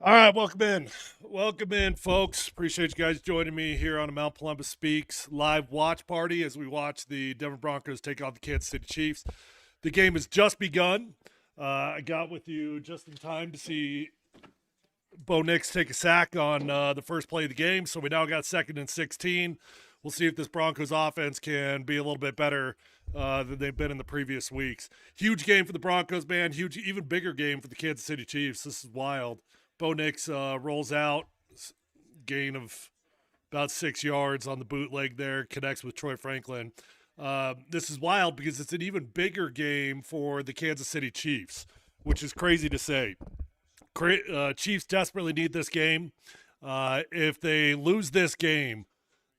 All right, welcome in. Welcome in, folks. Appreciate you guys joining me here on a Mount Polumbus Speaks live watch party as we watch the Denver Broncos take on the Kansas City Chiefs. The game has just begun. I got with you just in time to see Bo Nix take a sack on the first play of the game, so we now got 2nd and 16. We'll see if this Broncos offense can be a little bit better than they've been in the previous weeks. Huge game for the Broncos, man. Huge, even bigger game for the Kansas City Chiefs. This is wild. Bo Nix rolls out, gain of about 6 yards on the bootleg there, connects with Troy Franklin. This is wild because it's an even bigger game for the Kansas City Chiefs, which is crazy to say. Chiefs desperately need this game. If they lose this game,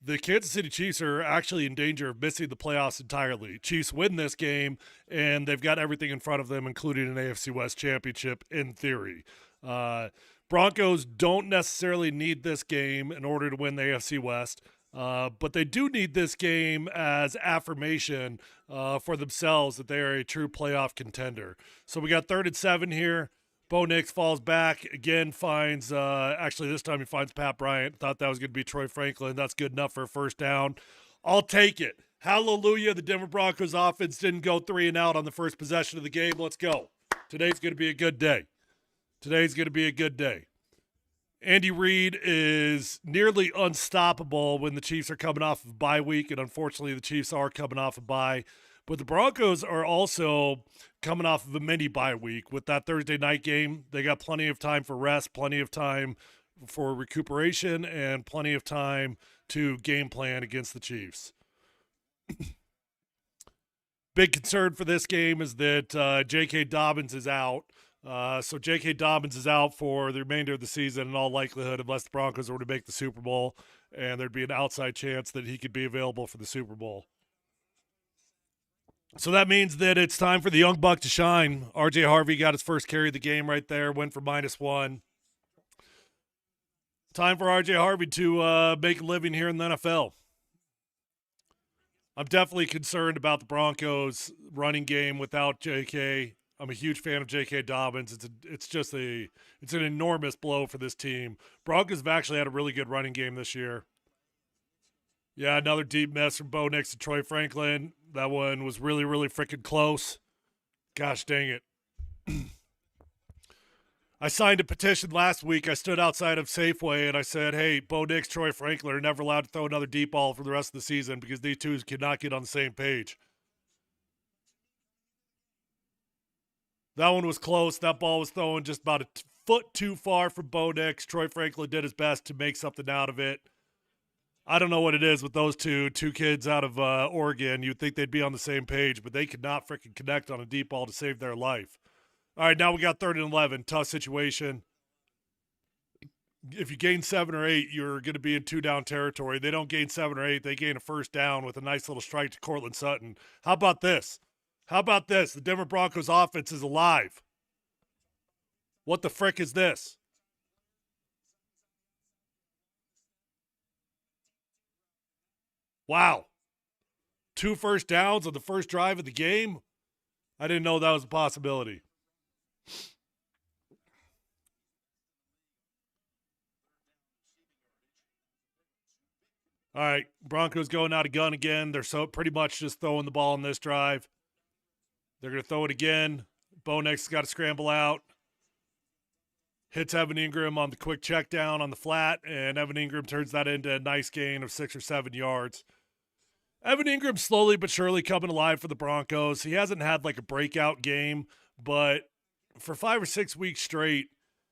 the Kansas City Chiefs are actually in danger of missing the playoffs entirely. Chiefs win this game, and they've got everything in front of them, including an AFC West championship in theory. Broncos don't necessarily need this game in order to win the AFC West, but they do need this game as affirmation for themselves that they are a true playoff contender. So we got 3rd and 7 here. Bo Nix falls back again, finds actually this time he finds Pat Bryant. Thought that was going to be Troy Franklin. That's good enough for a first down. I'll take it. Hallelujah. The Denver Broncos offense didn't go 3 and out on the first possession of the game. Let's go. Today's going to be a good day. Today's going to be a good day. Andy Reid is nearly unstoppable when the Chiefs are coming off of bye week, and unfortunately the Chiefs are coming off of bye. But the Broncos are also coming off of a mini bye week with that Thursday night game. They got plenty of time for rest, plenty of time for recuperation, and plenty of time to game plan against the Chiefs. Big concern for this game is that J.K. Dobbins is out. So J.K. Dobbins is out for the remainder of the season in all likelihood, unless the Broncos were to make the Super Bowl, and there'd be an outside chance that he could be available for the Super Bowl. So that means that it's time for the young buck to shine. R.J. Harvey got his first carry of the game right there, went for -1. Time for R.J. Harvey to make a living here in the NFL. I'm definitely concerned about the Broncos' running game without J.K. I'm a huge fan of J.K. Dobbins. It's an enormous blow for this team. Broncos have actually had a really good running game this year. Yeah, another deep miss from Bo Nix and Troy Franklin. That one was really, really freaking close. Gosh dang it. I signed a petition last week. I stood outside of Safeway and I said, hey, Bo Nix, Troy Franklin are never allowed to throw another deep ball for the rest of the season because these two cannot get on the same page. That one was close. That ball was thrown just about a foot too far from Bo Nix. Troy Franklin did his best to make something out of it. I don't know what it is with those two kids out of Oregon. You'd think they'd be on the same page, but they could not freaking connect on a deep ball to save their life. All right, now we got 3rd and 11. Tough situation. If you gain 7 or 8, you're going to be in 2-down territory. They don't gain 7 or 8. They gain a first down with a nice little strike to Cortland Sutton. How about this? How about this? The Denver Broncos offense is alive. What the frick is this? Wow. 2 first downs on the first drive of the game? I didn't know that was a possibility. All right, Broncos going out of gun again. They're so pretty much just throwing the ball on this drive. They're going to throw it again. Bo Nix has got to scramble out. Hits Evan Ingram on the quick check down on the flat, and Evan Ingram turns that into a nice gain of 6 or 7 yards. Evan Ingram slowly but surely coming alive for the Broncos. He hasn't had like a breakout game, but for 5 or 6 weeks straight,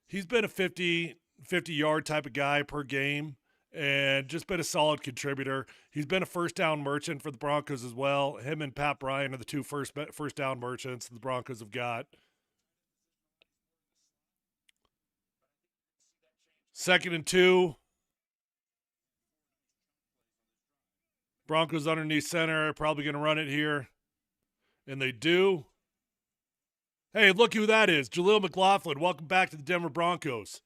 he's been a 50-yard type of guy per game and just been a solid contributor. He's been a first down merchant for the Broncos as well. Him and Pat Bryant are the two first down merchants the Broncos have got. 2nd and 2. Broncos underneath center, probably going to run it here. And they do. Hey, look who that is. Jaleel McLaughlin. Welcome back to the Denver Broncos.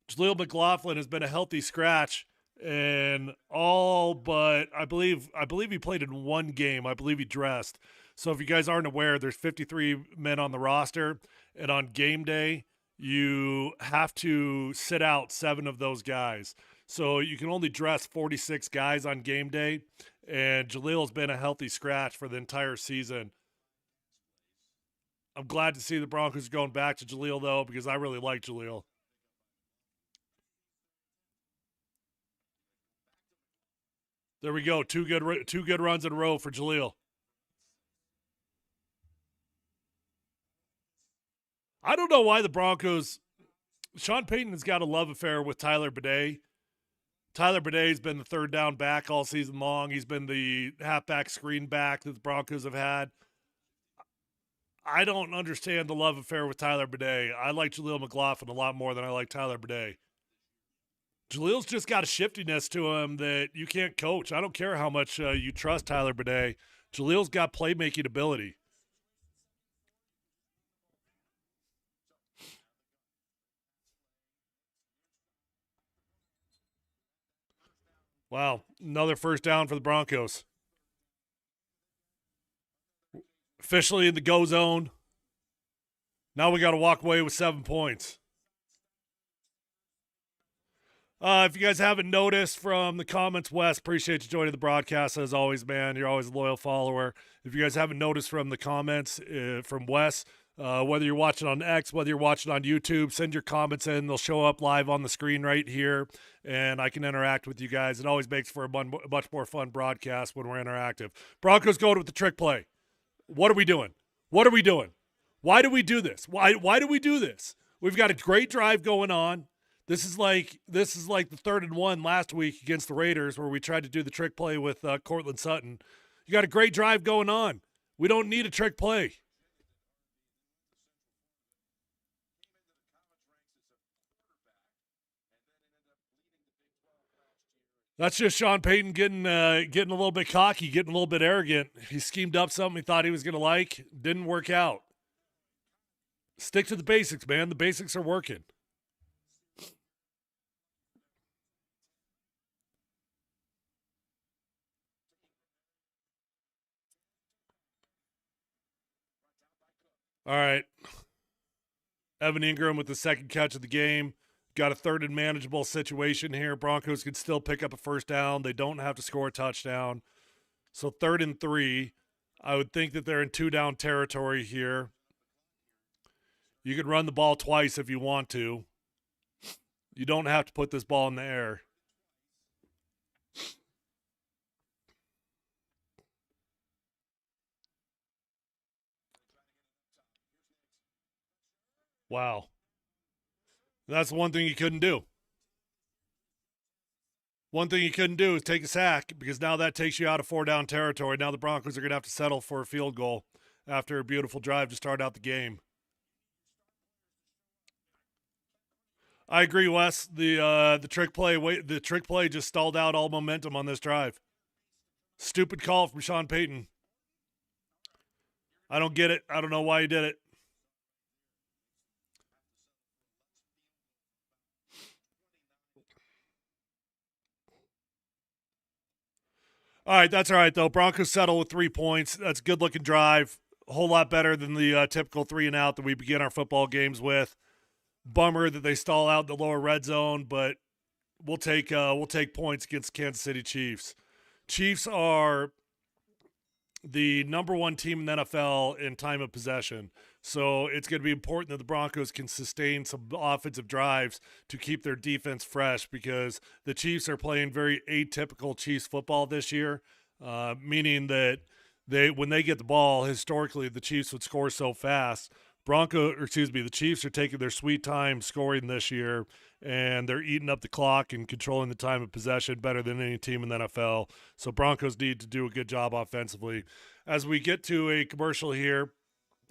Jaleel McLaughlin has been a healthy scratch and all but I believe he played in 1 game. I believe he dressed. So if you guys aren't aware, there's 53 men on the roster, and on game day, you have to sit out 7 of those guys. So you can only dress 46 guys on game day, and Jaleel's been a healthy scratch for the entire season. I'm glad to see the Broncos going back to Jaleel, though, because I really like Jaleel. There we go. Two good runs in a row for Jaleel. I don't know why the Broncos. Sean Payton has got a love affair with Tyler Bidet. Tyler Bidet's been the third down back all season long. He's been the halfback screen back that the Broncos have had. I don't understand the love affair with Tyler Bidet. I like Jaleel McLaughlin a lot more than I like Tyler Bidet. Jaleel's just got a shiftiness to him that you can't coach. I don't care how much you trust Tyler Bidet. Jaleel's got playmaking ability. Wow, another first down for the Broncos. Officially in the go zone. Now we got to walk away with 7 points. If you guys haven't noticed from the comments, Wes, appreciate you joining the broadcast as always, man. You're always a loyal follower. If you guys haven't noticed from the comments from Wes, whether you're watching on X, whether you're watching on YouTube, send your comments in. They'll show up live on the screen right here, and I can interact with you guys. It always makes for a much more fun broadcast when we're interactive. Broncos going with the trick play. What are we doing? What are we doing? Why do we do this? Why do we do this? We've got a great drive going on. This is like the 3rd and 1 last week against the Raiders where we tried to do the trick play with Cortland Sutton. You got a great drive going on. We don't need a trick play. That's just Sean Payton getting a little bit cocky, getting a little bit arrogant. He schemed up something he thought he was going to like. Didn't work out. Stick to the basics, man. The basics are working. All right. Evan Ingram with the second catch of the game. Got a 3rd and manageable situation here. Broncos can still pick up a first down. They don't have to score a touchdown. So 3rd and 3. I would think that they're in 2-down territory here. You can run the ball twice if you want to. You don't have to put this ball in the air. Wow. That's one thing you couldn't do. One thing you couldn't do is take a sack because now that takes you out of 4-down territory. Now the Broncos are going to have to settle for a field goal after a beautiful drive to start out the game. I agree, Wes. The trick play just stalled out all momentum on this drive. Stupid call from Sean Payton. I don't get it. I don't know why he did it. All right, that's all right, though. Broncos settle with 3 points. That's a good-looking drive. A whole lot better than the typical 3-and-out that we begin our football games with. Bummer that they stall out in the lower red zone, but we'll take points against Kansas City Chiefs. Chiefs are the number 1 team in the NFL in time of possession. So it's going to be important that the Broncos can sustain some offensive drives to keep their defense fresh because the Chiefs are playing very atypical Chiefs football this year, meaning that when they get the ball, historically the Chiefs would score so fast. The Chiefs are taking their sweet time scoring this year, and they're eating up the clock and controlling the time of possession better than any team in the NFL. So Broncos need to do a good job offensively. As we get to a commercial here,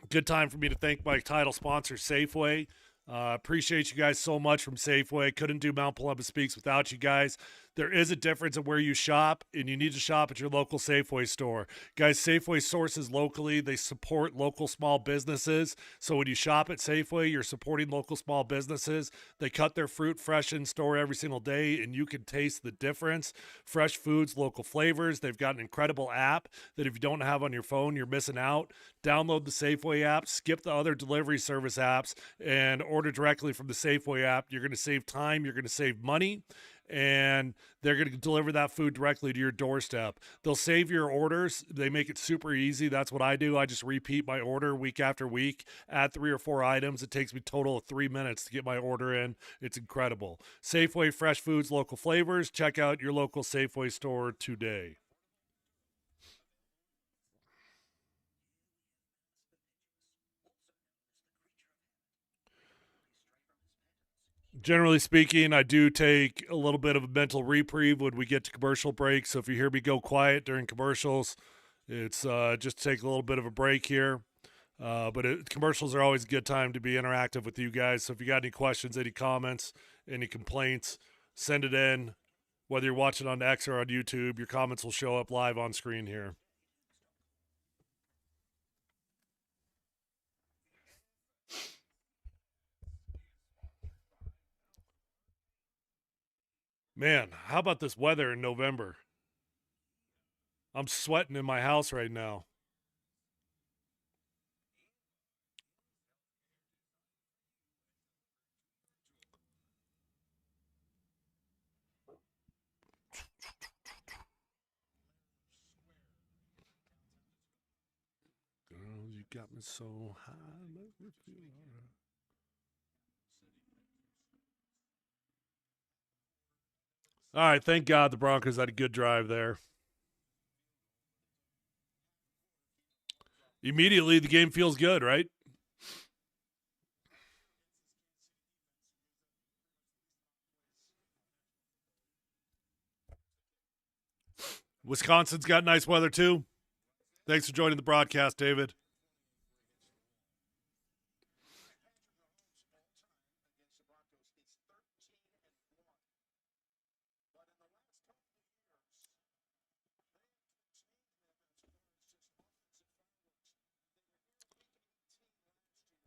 good time for me to thank my title sponsor, Safeway. Appreciate you guys so much from Safeway. Couldn't do Mount Polumbus Speaks without you guys. there is a difference in where you shop, and you need to shop at your local Safeway store. Guys, Safeway sources locally. They support local small businesses. So when you shop at Safeway, you're supporting local small businesses. They cut their fruit fresh in store every single day, and you can taste the difference. Fresh foods, local flavors. They've got an incredible app that if you don't have on your phone, you're missing out. Download the Safeway app, skip the other delivery service apps, and order directly from the Safeway app. You're going to save time, you're going to save money, and they're going to deliver that food directly to your doorstep. They'll save your orders. They make it super easy. That's what I do. I just repeat my order week after week, add 3 or 4 items. It takes me a total of 3 minutes to get my order in. It's incredible. Safeway, fresh foods, local flavors. Check out your local Safeway store today. Generally speaking, I do take a little bit of a mental reprieve when we get to commercial breaks. So if you hear me go quiet during commercials, it's just take a little bit of a break here. Commercials are always a good time to be interactive with you guys. So if you got any questions, any comments, any complaints, send it in. Whether you're watching on X or on YouTube, your comments will show up live on screen here. Man, how about this weather in November? I'm sweating in my house right now. Girl, you got me so high. Make me feel all right. All right, thank God the Broncos had a good drive there. Immediately, the game feels good, right? Wisconsin's got nice weather, too. Thanks for joining the broadcast, David.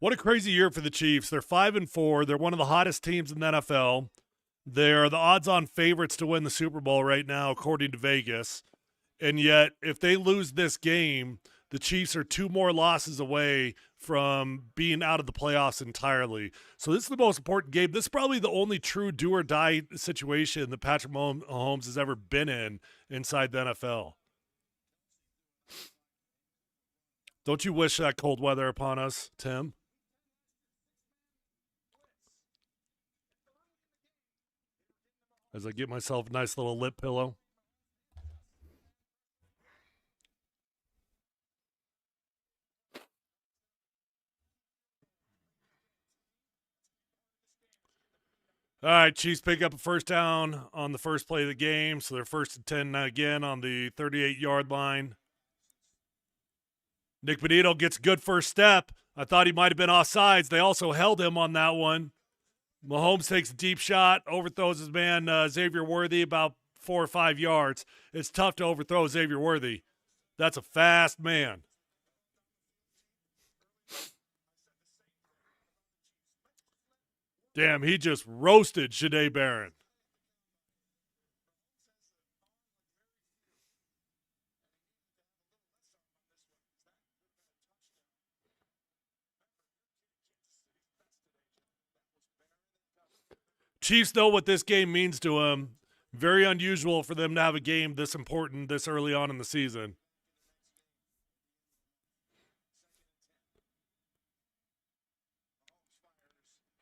What a crazy year for the Chiefs. They're 5-4. They're one of the hottest teams in the NFL. They're the odds-on favorites to win the Super Bowl right now, according to Vegas. And yet, if they lose this game, the Chiefs are 2 more losses away from being out of the playoffs entirely. So this is the most important game. This is probably the only true do-or-die situation that Patrick Mahomes has ever been in inside the NFL. Don't you wish that cold weather upon us, Tim? As I get myself a nice little lip pillow. All right, Chiefs pick up a first down on the first play of the game, so they're 1st and 10 again on the 38-yard line. Nick Benito gets a good first step. I thought he might have been offsides. They also held him on that one. Mahomes takes a deep shot, overthrows his man Xavier Worthy about 4 or 5 yards. It's tough to overthrow Xavier Worthy. That's a fast man. Damn, he just roasted Shanae Barron. Chiefs know what this game means to them. Very unusual for them to have a game this important this early on in the season.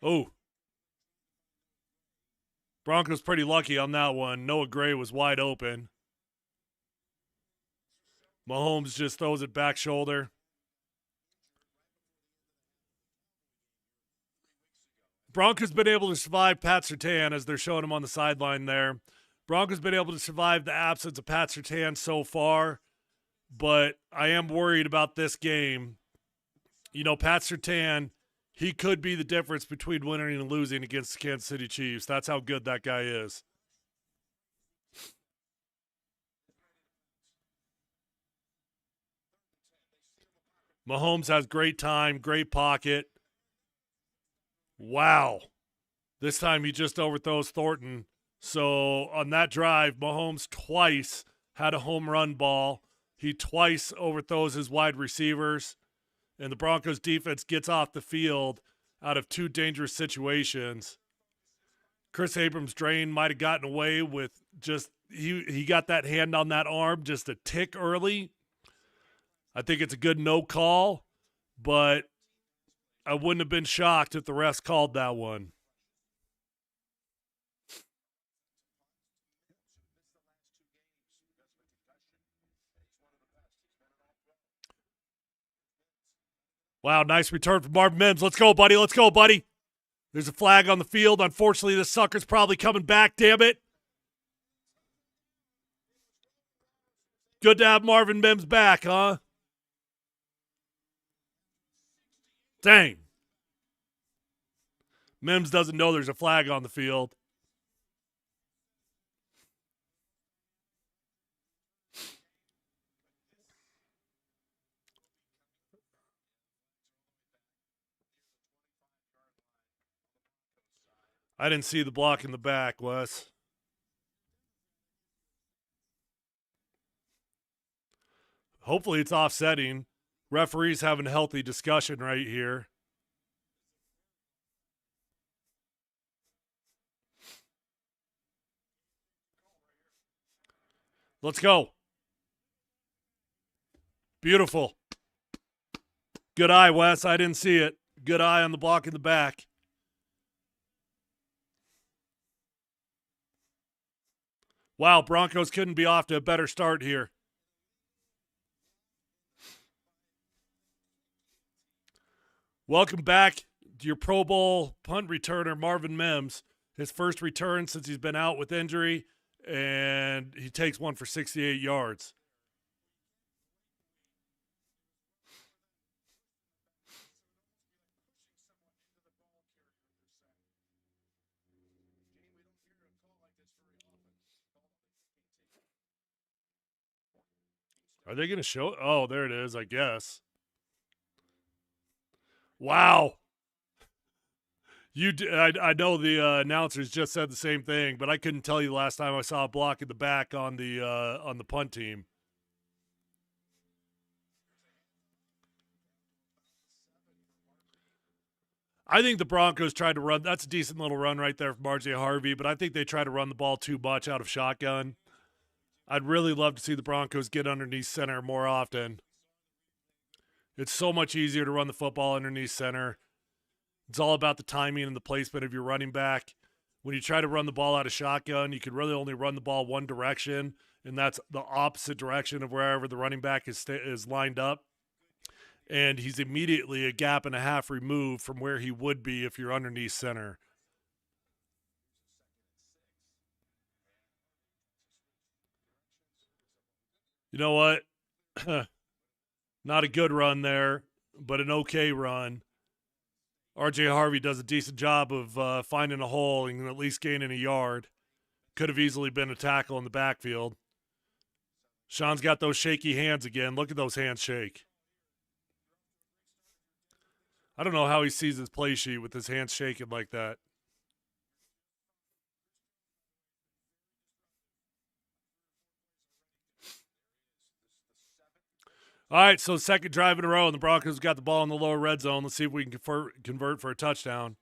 Oh. Broncos pretty lucky on that one. Noah Gray was wide open. Mahomes just throws it back shoulder. Broncos been able to survive Pat Surtain, as they're showing him on the sideline there. Broncos been able to survive the absence of Pat Surtain so far, but I am worried about this game. You know, Pat Surtain, he could be the difference between winning and losing against the Kansas City Chiefs. That's how good that guy is. Mahomes has great time, great pocket. Wow. This time he just overthrows Thornton. So on that drive, Mahomes twice had a home run ball. He twice overthrows his wide receivers. And the Broncos defense gets off the field out of two dangerous situations. Chris Abrams' drain might have gotten away with just he got that hand on that arm just a tick early. I think it's a good no call, but I wouldn't have been shocked if the refs called that one. Wow, nice return from Marvin Mims. Let's go, buddy. Let's go, buddy. There's a flag on the field. Unfortunately, this sucker's probably coming back, damn it. Good to have Marvin Mims back, huh? Dang. Mims doesn't know there's a flag on the field. I didn't see the block in the back, Wes. Hopefully it's offsetting. Referees having a healthy discussion right here. Let's go. Beautiful. Good eye, Wes. I didn't see it. Good eye on the block in the back. Wow, Broncos couldn't be off to a better start here. Welcome back to your Pro Bowl punt returner, Marvin Mims. His first return since he's been out with injury, and he takes one for 68 yards. Are they going to show? Oh, there it is, I guess. Wow. I know the announcers just said the same thing, but I couldn't tell you the last time I saw a block in the back on the punt team. I think the Broncos tried to run. That's a decent little run right there from RJ Harvey, but I think they tried to run the ball too much out of shotgun. I'd really love to see the Broncos get underneath center more often. It's so much easier to run the football underneath center. It's all about the timing and the placement of your running back. When you try to run the ball out of shotgun, you can really only run the ball one direction, and that's the opposite direction of wherever the running back is lined up. And he's immediately a gap and a half removed from where he would be if you're underneath center. You know what? Not a good run there, but an okay run. RJ Harvey does a decent job of finding a hole and at least gaining a yard. Could have easily been a tackle in the backfield. Sean's got those shaky hands again. Look at those hands shake. I don't know how he sees his play sheet with his hands shaking like that. All right, so second drive in a row, and the Broncos got the ball in the lower red zone. Let's see if we can convert for a touchdown.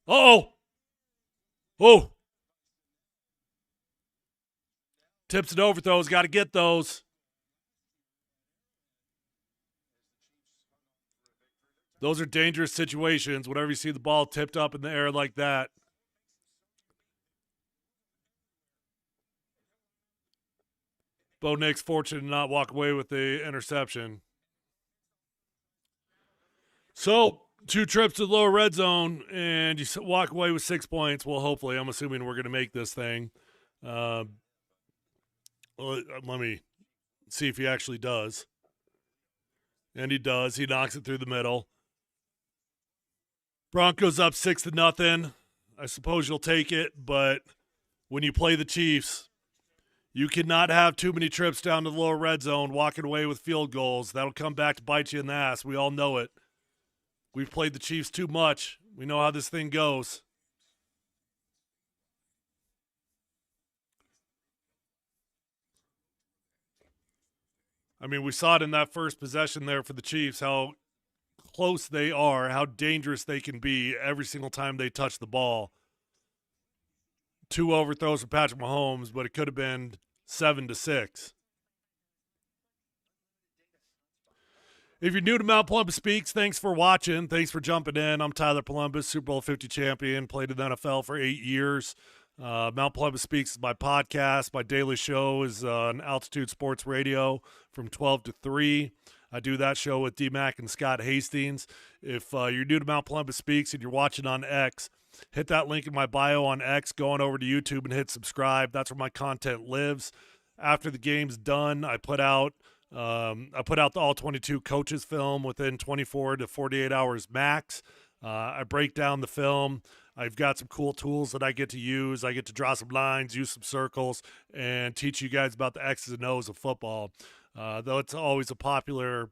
Uh-oh! Oh! Tips and overthrows, got to get those. Those are dangerous situations whenever you see the ball tipped up in the air like that. Bo Nix fortunate to not walk away with the interception. So, 2 trips to the lower red zone, and you walk away with 6 points. Well, hopefully, I'm assuming we're going to make this thing. Let me see if he actually does. And he does. He knocks it through the middle. Broncos up 6-0. I suppose you'll take it, but when you play the Chiefs, You cannot have too many trips down to the lower red zone walking away with field goals. That'll come back to bite you in the ass. We all know it. We've played the Chiefs too much. We know how this thing goes. I mean, we saw it in that first possession there for the Chiefs, how close they are, how dangerous they can be every single time they touch the ball. 2 overthrows for Patrick Mahomes, but it could have been 7-6. If you're new to Mount Polumbus Speaks, thanks for watching. Thanks for jumping in. I'm Tyler Polumbus, Super Bowl 50 champion, played in the NFL for 8 years. Mount Polumbus Speaks is my podcast. My daily show is on Altitude Sports Radio from 12 to 3. I do that show with D-Mac and Scott Hastings. If you're new to Mount Polumbus Speaks and you're watching on X, hit that link in my bio on X, go on over to YouTube and hit subscribe. That's where my content lives. After the game's done, I put out the All-22 coaches film within 24 to 48 hours max. I break down the film. I've got some cool tools that I get to use. I get to draw some lines, use some circles, and teach you guys about the X's and O's of football. Though it's always a popular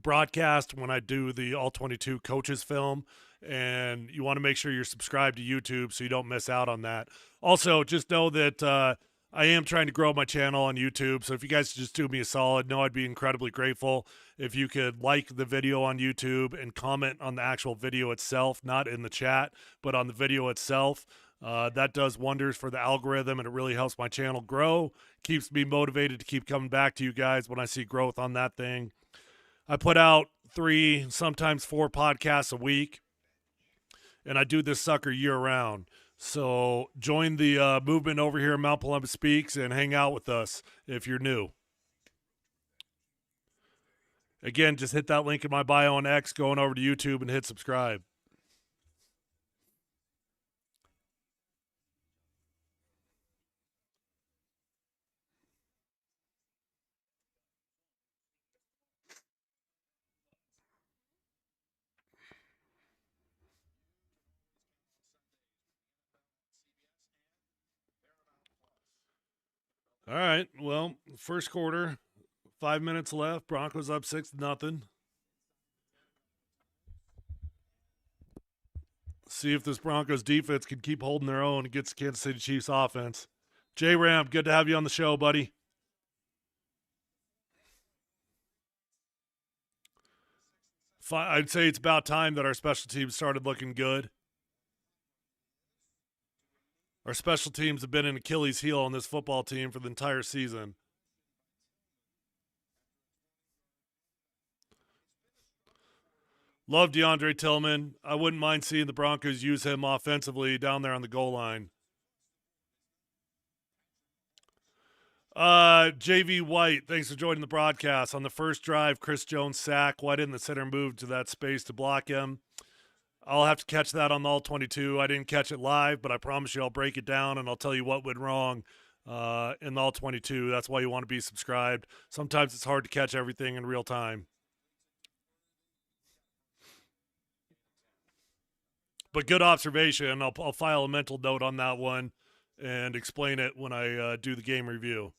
broadcast when I do the All-22 coaches film, and you want to make sure you're subscribed to YouTube so you don't miss out on that. Also, just know that I am trying to grow my channel on YouTube, so if you guys just do me a solid, I'd be incredibly grateful if you could like the video on YouTube and comment on the actual video itself, not in the chat, but on the video itself. That does wonders for the algorithm, and it really helps my channel grow, keeps me motivated to keep coming back to you guys when I see growth on that thing. I put out 3, sometimes 4 podcasts a week, and I do this sucker year-round. So join the movement over here at Mount Polumbus Speaks and hang out with us if you're new. Again, just hit that link in my bio on X, going over to YouTube, and hit subscribe. All right, well, first quarter, 5 minutes left. Broncos up 6-0. See if this Broncos defense can keep holding their own against the Kansas City Chiefs offense. J-Ram, good to have you on the show, buddy. I'd say it's about time that our special teams started looking good. Our special teams have been an Achilles heel on this football team for the entire season. Love DeAndre Tillman. I wouldn't mind seeing the Broncos use him offensively down there on the goal line. JV White, thanks for joining the broadcast. On the first drive, Chris Jones sack. Why didn't the center move to that space to block him? I'll have to catch that on the All-22. I didn't catch it live, but I promise you I'll break it down and I'll tell you what went wrong in the All-22. That's why you want to be subscribed. Sometimes it's hard to catch everything in real time. But good observation. I'll file a mental note on that one and explain it when I do the game review.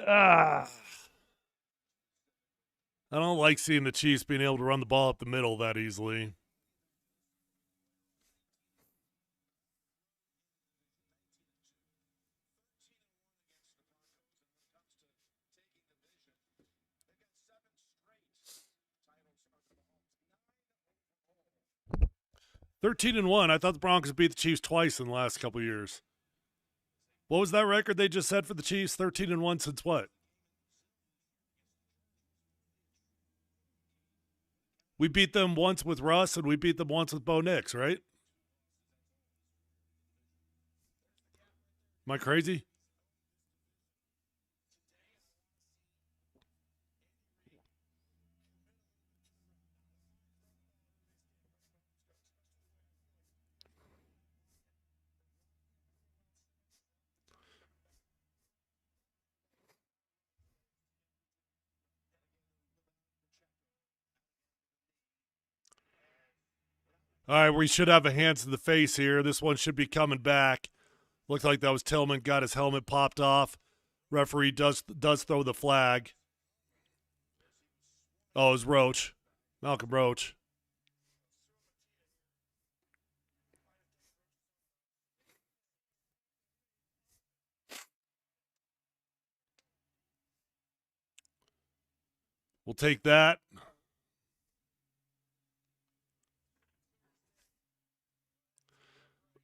I don't like seeing the Chiefs being able to run the ball up the middle that easily. (13-1). I thought the Broncos beat the Chiefs twice in the last couple of years. What was that record they just said for the Chiefs? 13-1 since what? We beat them once with Russ, and we beat them once with Bo Nix, right? Am I crazy? All right, we should have a hands to the face here. This one should be coming back. Looked like that was Tillman. Got his helmet popped off. Referee does throw the flag. Oh, it was Roach. Malcolm Roach. We'll take that.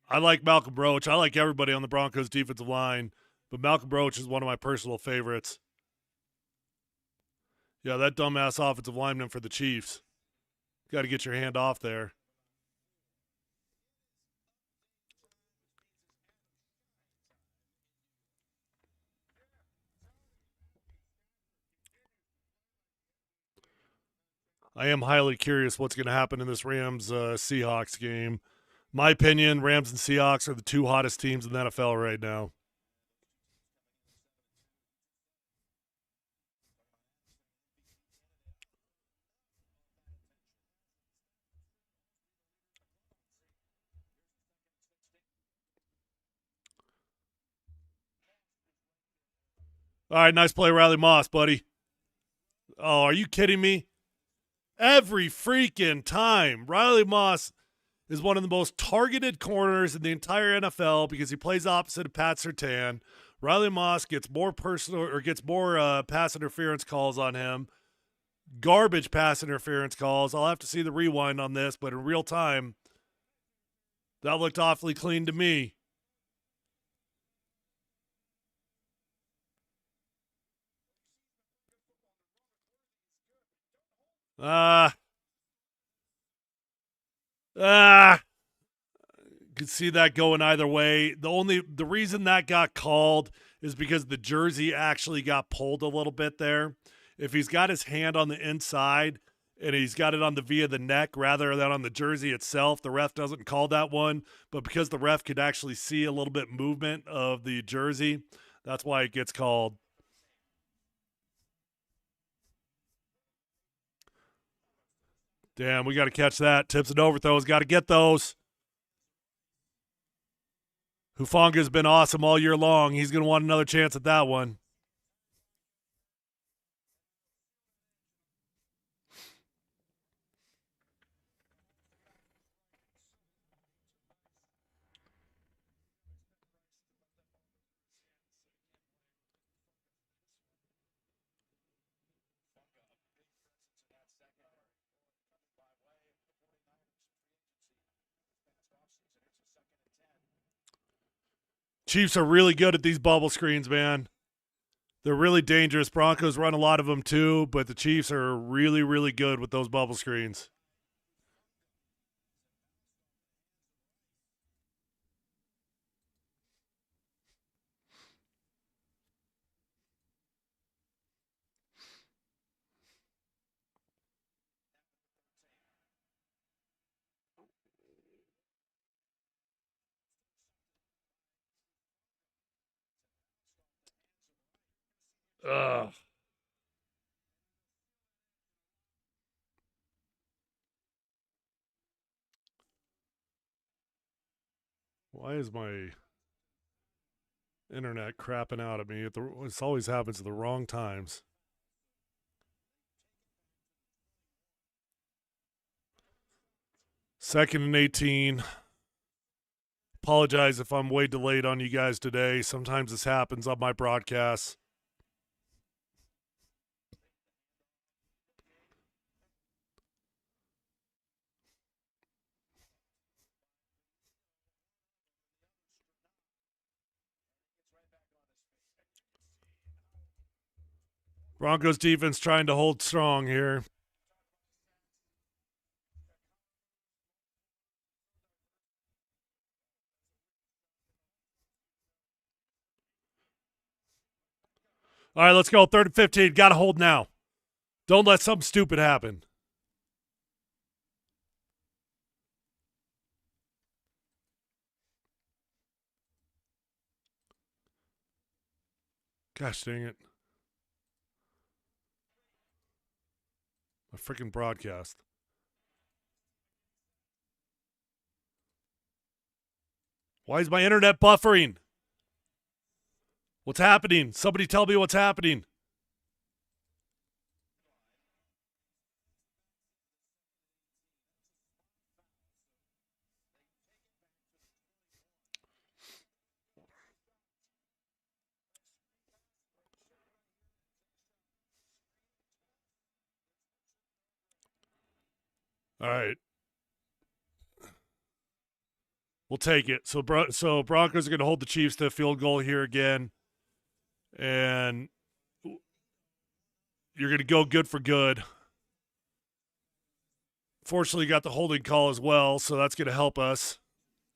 I like Malcolm Roach. I like everybody on the Broncos defensive line, but Malcolm Roach is one of my personal favorites. Yeah, that dumbass offensive lineman for the Chiefs. Got to get your hand off there. I am highly curious what's going to happen in this Rams-Seahawks game. My opinion, Rams and Seahawks are the two hottest teams in the NFL right now. All right, nice play, Riley Moss, buddy. Oh, are you kidding me? Every freaking time. Riley Moss is one of the most targeted corners in the entire NFL because he plays opposite of Pat Surtain. Riley Moss gets more pass interference calls on him. Garbage pass interference calls. I'll have to see the rewind on this, but in real time, that looked awfully clean to me. Could see that going either way. The reason that got called is because the jersey actually got pulled a little bit there. If he's got his hand on the inside and he's got it on the V of the neck rather than on the jersey itself, the ref doesn't call that one. But because the ref could actually see a little bit movement of the jersey, that's why it gets called. Damn, we got to catch that. Tips and overthrows, got to get those. Hufanga's been awesome all year long. He's going to want another chance at that one. Chiefs are really good at these bubble screens, man. They're really dangerous. Broncos run a lot of them too, but the Chiefs are really, really good with those bubble screens. Ugh. Why is my internet crapping out at me? This always happens at the wrong times. Second and 18. Apologize if I'm way delayed on you guys today. Sometimes this happens on my broadcasts. Broncos defense trying to hold strong here. All right, let's go. 3rd and 15. Got to hold now. Don't let something stupid happen. Gosh dang it. My freaking broadcast. Why is my internet buffering? What's happening? Somebody tell me what's happening. All right. We'll take it. So Broncos are going to hold the Chiefs to a field goal here again. And you're going to go good for good. Fortunately, you got the holding call as well, so that's going to help us.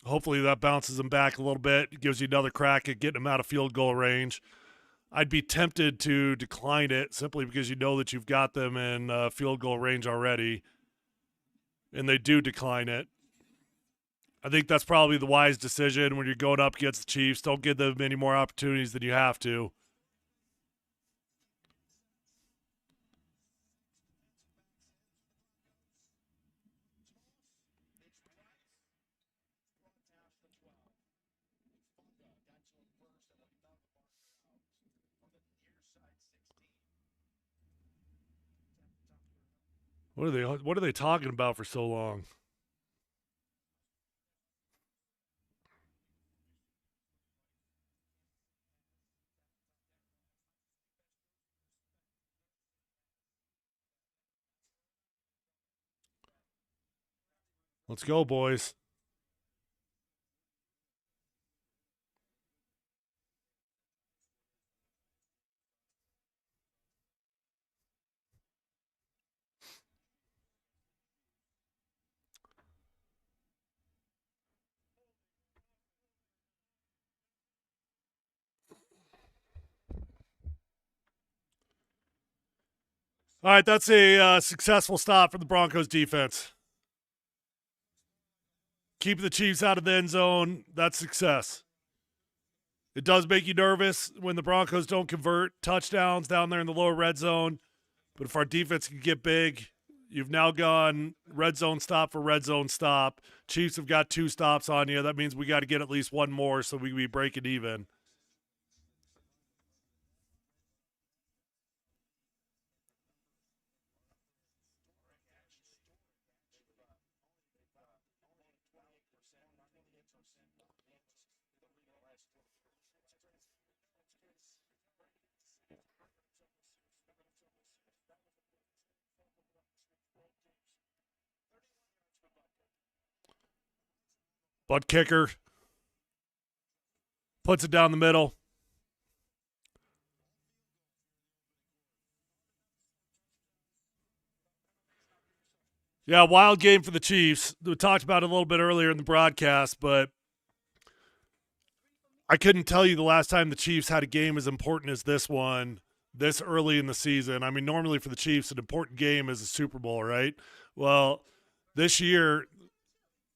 Hopefully that bounces them back a little bit, gives you another crack at getting them out of field goal range. I'd be tempted to decline it simply because you know that you've got them in field goal range already, and they do decline it. I think that's probably the wise decision when you're going up against the Chiefs. Don't give them any more opportunities than you have to. What are they talking about for so long? Let's go, boys. All right, that's a successful stop for the Broncos defense. Keep the Chiefs out of the end zone. That's success. It does make you nervous when the Broncos don't convert touchdowns down there in the lower red zone. But if our defense can get big, you've now gone red zone stop for red zone stop. Chiefs have got 2 stops on you. That means we got to get at least one more so we can be breaking even. Butt kicker. Puts it down the middle. Yeah, wild game for the Chiefs. We talked about it a little bit earlier in the broadcast, but I couldn't tell you the last time the Chiefs had a game as important as this one this early in the season. I mean, normally for the Chiefs, an important game is a Super Bowl, right? Well, this year,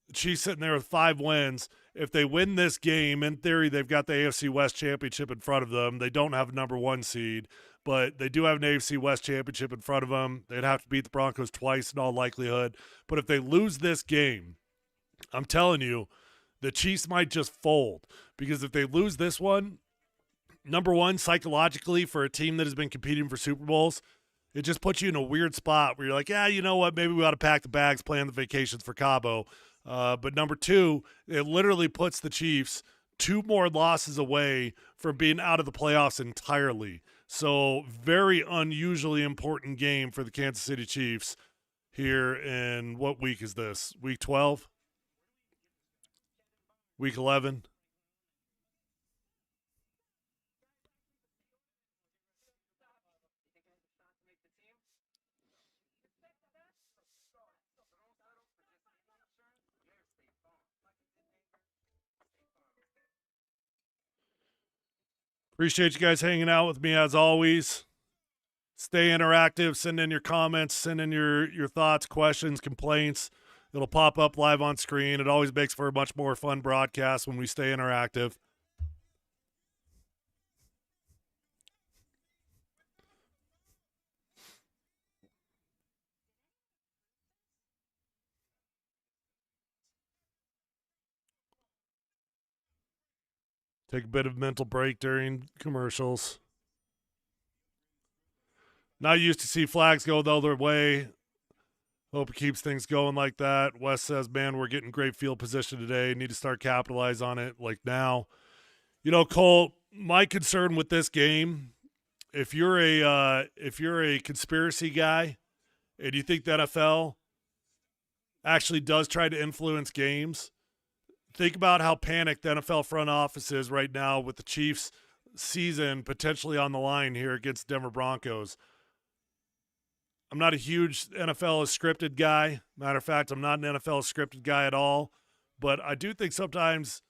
the Chiefs sitting there with 5 wins. If they win this game, in theory, they've got the AFC West championship in front of them. They don't have a number 1 seed, but they do have an AFC West championship in front of them. They'd have to beat the Broncos twice in all likelihood. But if they lose this game, I'm telling you, the Chiefs might just fold, because if they lose this one, number one, psychologically, for a team that has been competing for Super Bowls, it just puts you in a weird spot where you're like, yeah, you know what, maybe we ought to pack the bags, plan the vacations for Cabo. But number 2, it literally puts the Chiefs 2 more losses away from being out of the playoffs entirely. So very unusually important game for the Kansas City Chiefs here in, what week is this? Week 12? Week 11? Appreciate you guys hanging out with me as always. Stay interactive. Send in your comments. Send in your thoughts, questions, complaints. It'll pop up live on screen. It always makes for a much more fun broadcast when we stay interactive. Take a bit of mental break during commercials. Not used to see flags go the other way. Hope it keeps things going like that. Wes says, man, we're getting great field position today. Need to start capitalize on it like now. You know, Cole, my concern with this game, if you're a conspiracy guy and you think the NFL actually does try to influence games, think about how panicked the NFL front office is right now with the Chiefs' season potentially on the line here against Denver Broncos. I'm not a huge NFL scripted guy. Matter of fact, I'm not an NFL scripted guy at all. But I do think sometimes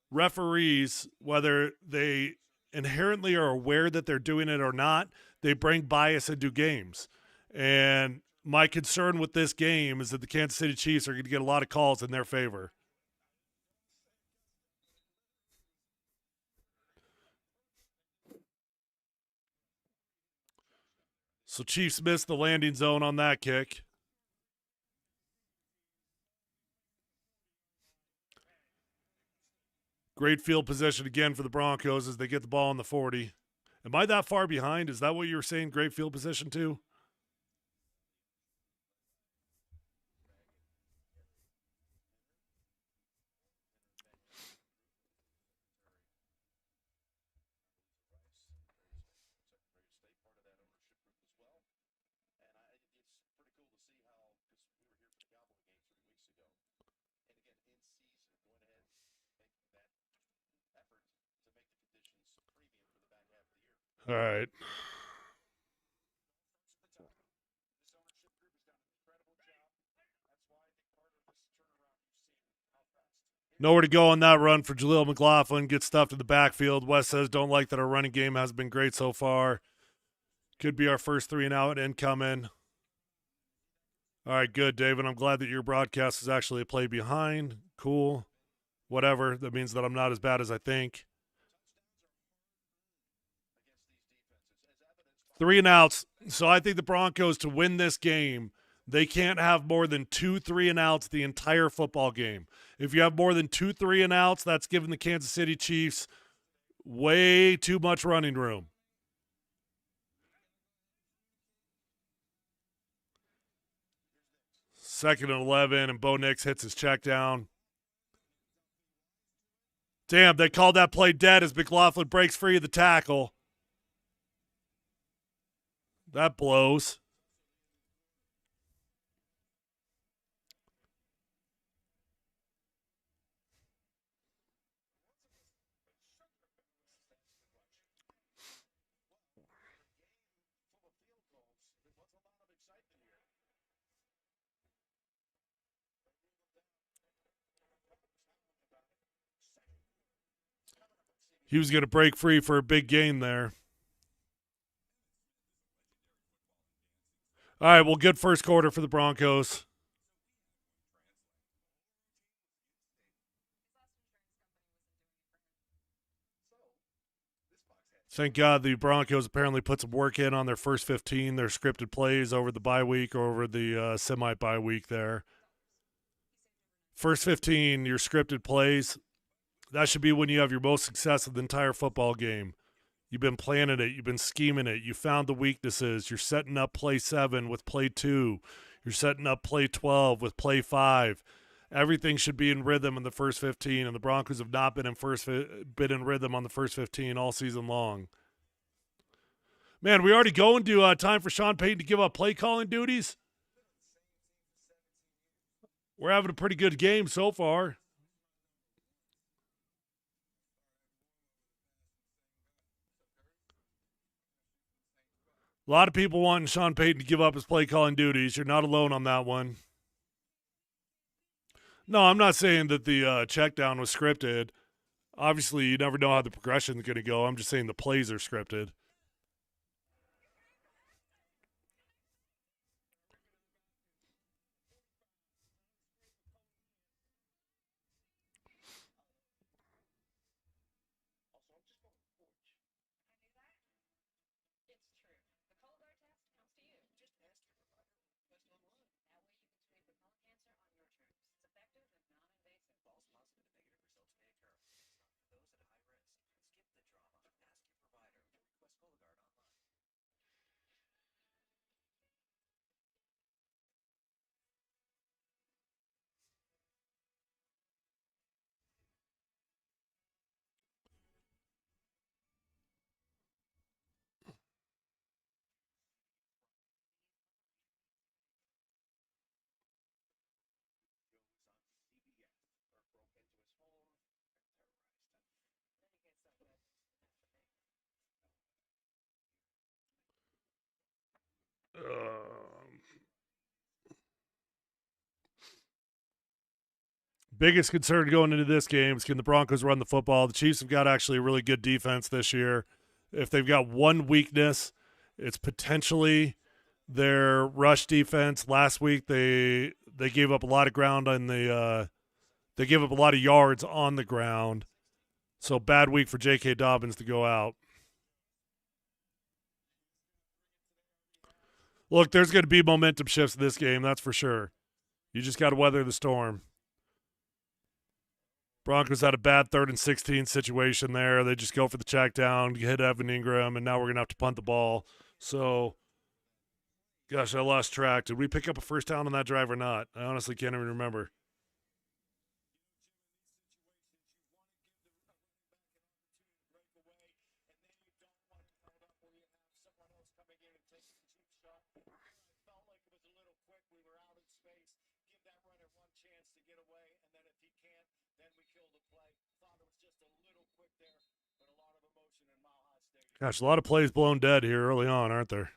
referees, whether they inherently are aware that they're doing it or not, they bring bias into games. And my concern with this game is that the Kansas City Chiefs are going to get a lot of calls in their favor. So Chiefs missed the landing zone on that kick. Great field position again for the Broncos as they get the ball on the 40. Am I that far behind? Is that what you were saying? Great field position too? All right. Nowhere to go on that run for Jaleel McLaughlin. Gets stuffed in the backfield. Wes says, don't like that our running game has been great so far. Could be our first 3-and-out incoming. All right, good, David. I'm glad that your broadcast is actually a play behind. Cool. Whatever. That means that I'm not as bad as I think. 3-and-outs. So I think the Broncos, to win this game, they can't have more than 2 3-and-outs the entire football game. If you have more than 2 3-and-outs, that's giving the Kansas City Chiefs way too much running room. Second and 11, and Bo Nix hits his check down. Damn, they called that play dead as McLaughlin breaks free of the tackle. That blows. He was going to break free for a big gain there. All right, well, good first quarter for the Broncos. Thank God the Broncos apparently put some work in on their first 15, their scripted plays over the bye week or over the semi-bye week there. First 15, your scripted plays, that should be when you have your most success of the entire football game. You've been planning it. You've been scheming it. You found the weaknesses. You're setting up play 7 with play 2. You're setting up play 12 with play 5. Everything should be in rhythm in the first 15, and the Broncos have not been in rhythm on the first 15 all season long. Man, we already going to time for Sean Payton to give up play calling duties. We're having a pretty good game so far. A lot of people wanting Sean Payton to give up his play calling duties. You're not alone on that one. No, I'm not saying that the check down was scripted. Obviously, you never know how the progression is going to go. I'm just saying the plays are scripted. biggest concern going into this game is, can the Broncos run the football? The Chiefs have got actually a really good defense this year. If they've got one weakness, it's potentially their rush defense. Last week they gave up a lot of ground on they gave up a lot of yards on the ground. So bad week for J.K. Dobbins to go out. Look, there's going to be momentum shifts in this game, that's for sure. You just got to weather the storm. Broncos had a bad 3rd and 16 situation there. They just go for the check down, hit Evan Ingram, and now we're going to have to punt the ball. So, gosh, I lost track. Did we pick up a first down on that drive or not? I honestly can't even remember. Gosh, a lot of plays blown dead here early on, aren't there?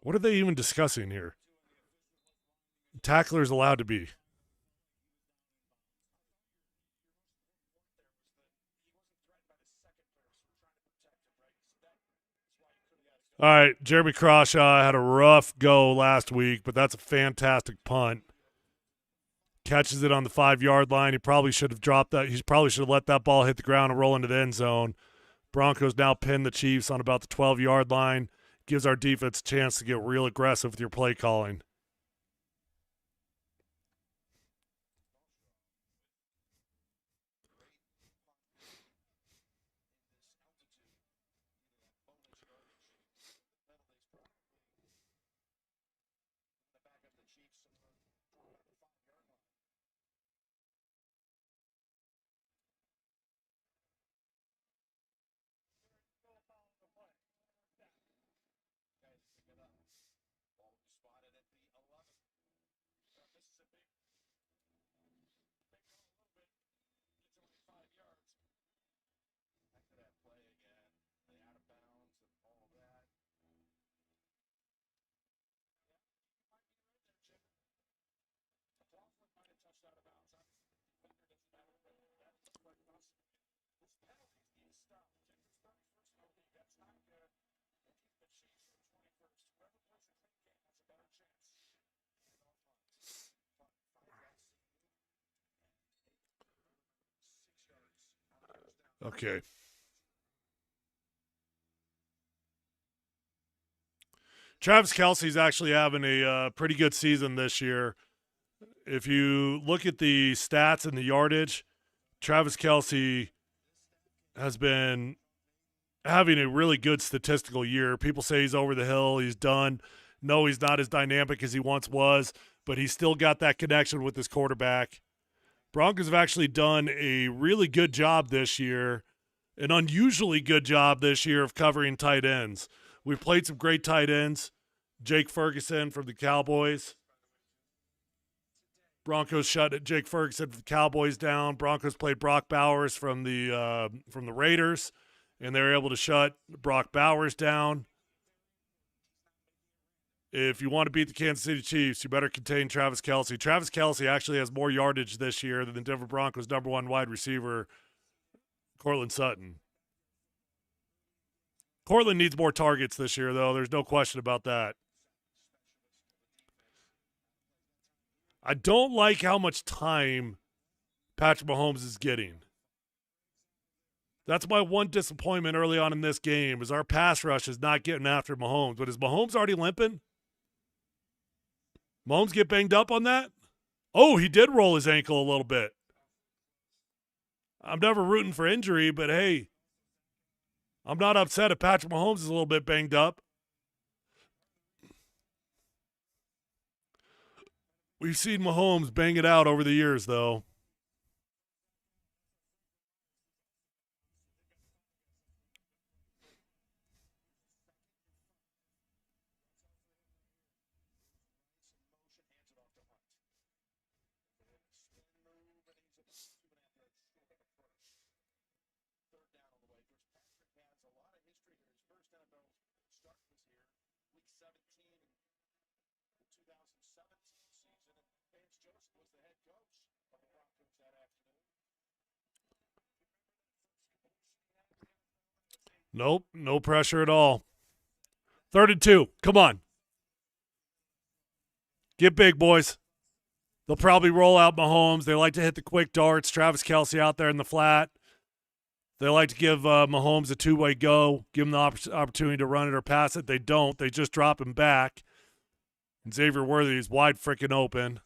What are they even discussing here? Tackler's allowed to be. All right, Jeremy Crawshaw had a rough go last week, but that's a fantastic punt. Catches it on the 5-yard line. He probably should have dropped that. He probably should have let that ball hit the ground and roll into the end zone. Broncos now pin the Chiefs on about the 12-yard line. Gives our defense a chance to get real aggressive with your play calling. Okay. Travis Kelce's actually having a pretty good season this year. If you look at the stats and the yardage, Travis Kelce has been having a really good statistical year. People say he's over the hill, he's done. No, he's not as dynamic as he once was, but he's still got that connection with his quarterback. Broncos have actually done a really good job this year, an unusually good job this year of covering tight ends. We've played some great tight ends. Jake Ferguson from the Cowboys. Broncos shut Jake Ferguson from the Cowboys down. Broncos played Brock Bowers from the Raiders, and they were able to shut Brock Bowers down. If you want to beat the Kansas City Chiefs, you better contain Travis Kelce. Travis Kelce actually has more yardage this year than the Denver Broncos' number one wide receiver, Courtland Sutton. Courtland needs more targets this year, though. There's no question about that. I don't like how much time Patrick Mahomes is getting. That's my one disappointment early on in this game is our pass rush is not getting after Mahomes. But is Mahomes already limping? Mahomes get banged up on that? Oh, he did roll his ankle a little bit. I'm never rooting for injury, but hey, I'm not upset if Patrick Mahomes is a little bit banged up. We've seen Mahomes bang it out over the years, though. Nope, no pressure at all. 3rd and 2. Come on. Get big, boys. They'll probably roll out Mahomes. They like to hit the quick darts. Travis Kelce out there in the flat. They like to give Mahomes a two-way go, give him the opportunity to run it or pass it. They don't. They just drop him back. And Xavier Worthy is wide freaking open.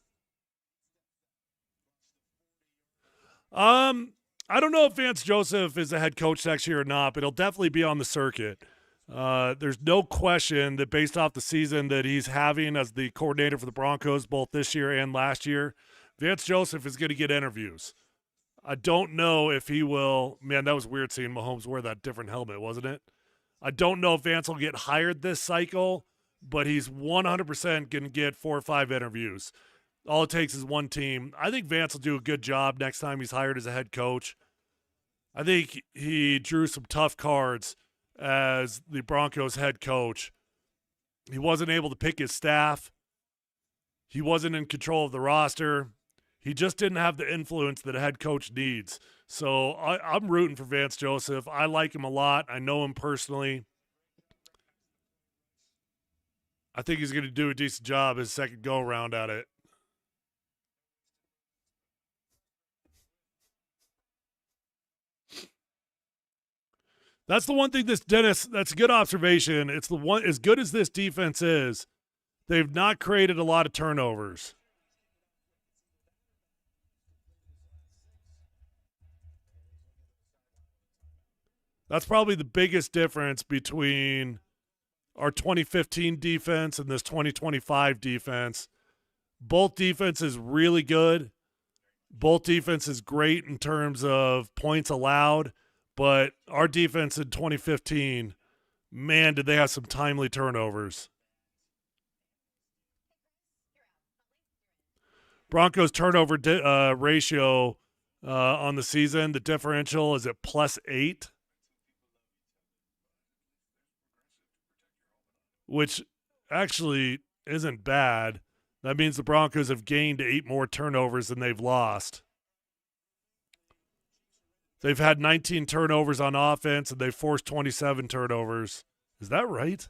I don't know if Vance Joseph is the head coach next year or not, but he'll definitely be on the circuit. There's no question that based off the season that he's having as the coordinator for the Broncos both this year and last year, Vance Joseph is going to get interviews. I don't know if he will. Man, that was weird seeing Mahomes wear that different helmet, wasn't it? I don't know if Vance will get hired this cycle, but he's 100% going to get 4 or 5 interviews. All it takes is one team. I think Vance will do a good job next time he's hired as a head coach. I think he drew some tough cards as the Broncos head coach. He wasn't able to pick his staff. He wasn't in control of the roster. He just didn't have the influence that a head coach needs. So I'm rooting for Vance Joseph. I like him a lot. I know him personally. I think he's going to do a decent job his second go-around at it. That's the one thing Dennis, that's a good observation. It's the one, as good as this defense is, they've not created a lot of turnovers. That's probably the biggest difference between our 2015 defense and this 2025 defense. Both defenses really good. Both defenses great in terms of points allowed, but our defense in 2015, man, did they have some timely turnovers. Broncos turnover ratio on the season, the differential is at +8. Which actually isn't bad. That means the Broncos have gained 8 more turnovers than they've lost. They've had 19 turnovers on offense, and they've forced 27 turnovers. Is that right?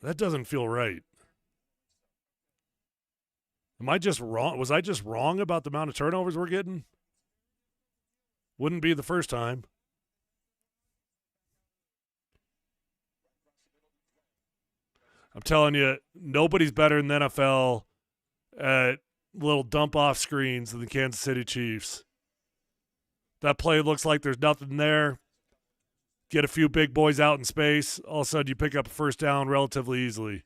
That doesn't feel right. Am I just wrong? Was I just wrong about the amount of turnovers we're getting? Wouldn't be the first time. I'm telling you, nobody's better in the NFL at little dump-off screens than the Kansas City Chiefs. That play looks like there's nothing there. Get a few big boys out in space. All of a sudden, you pick up a first down relatively easily.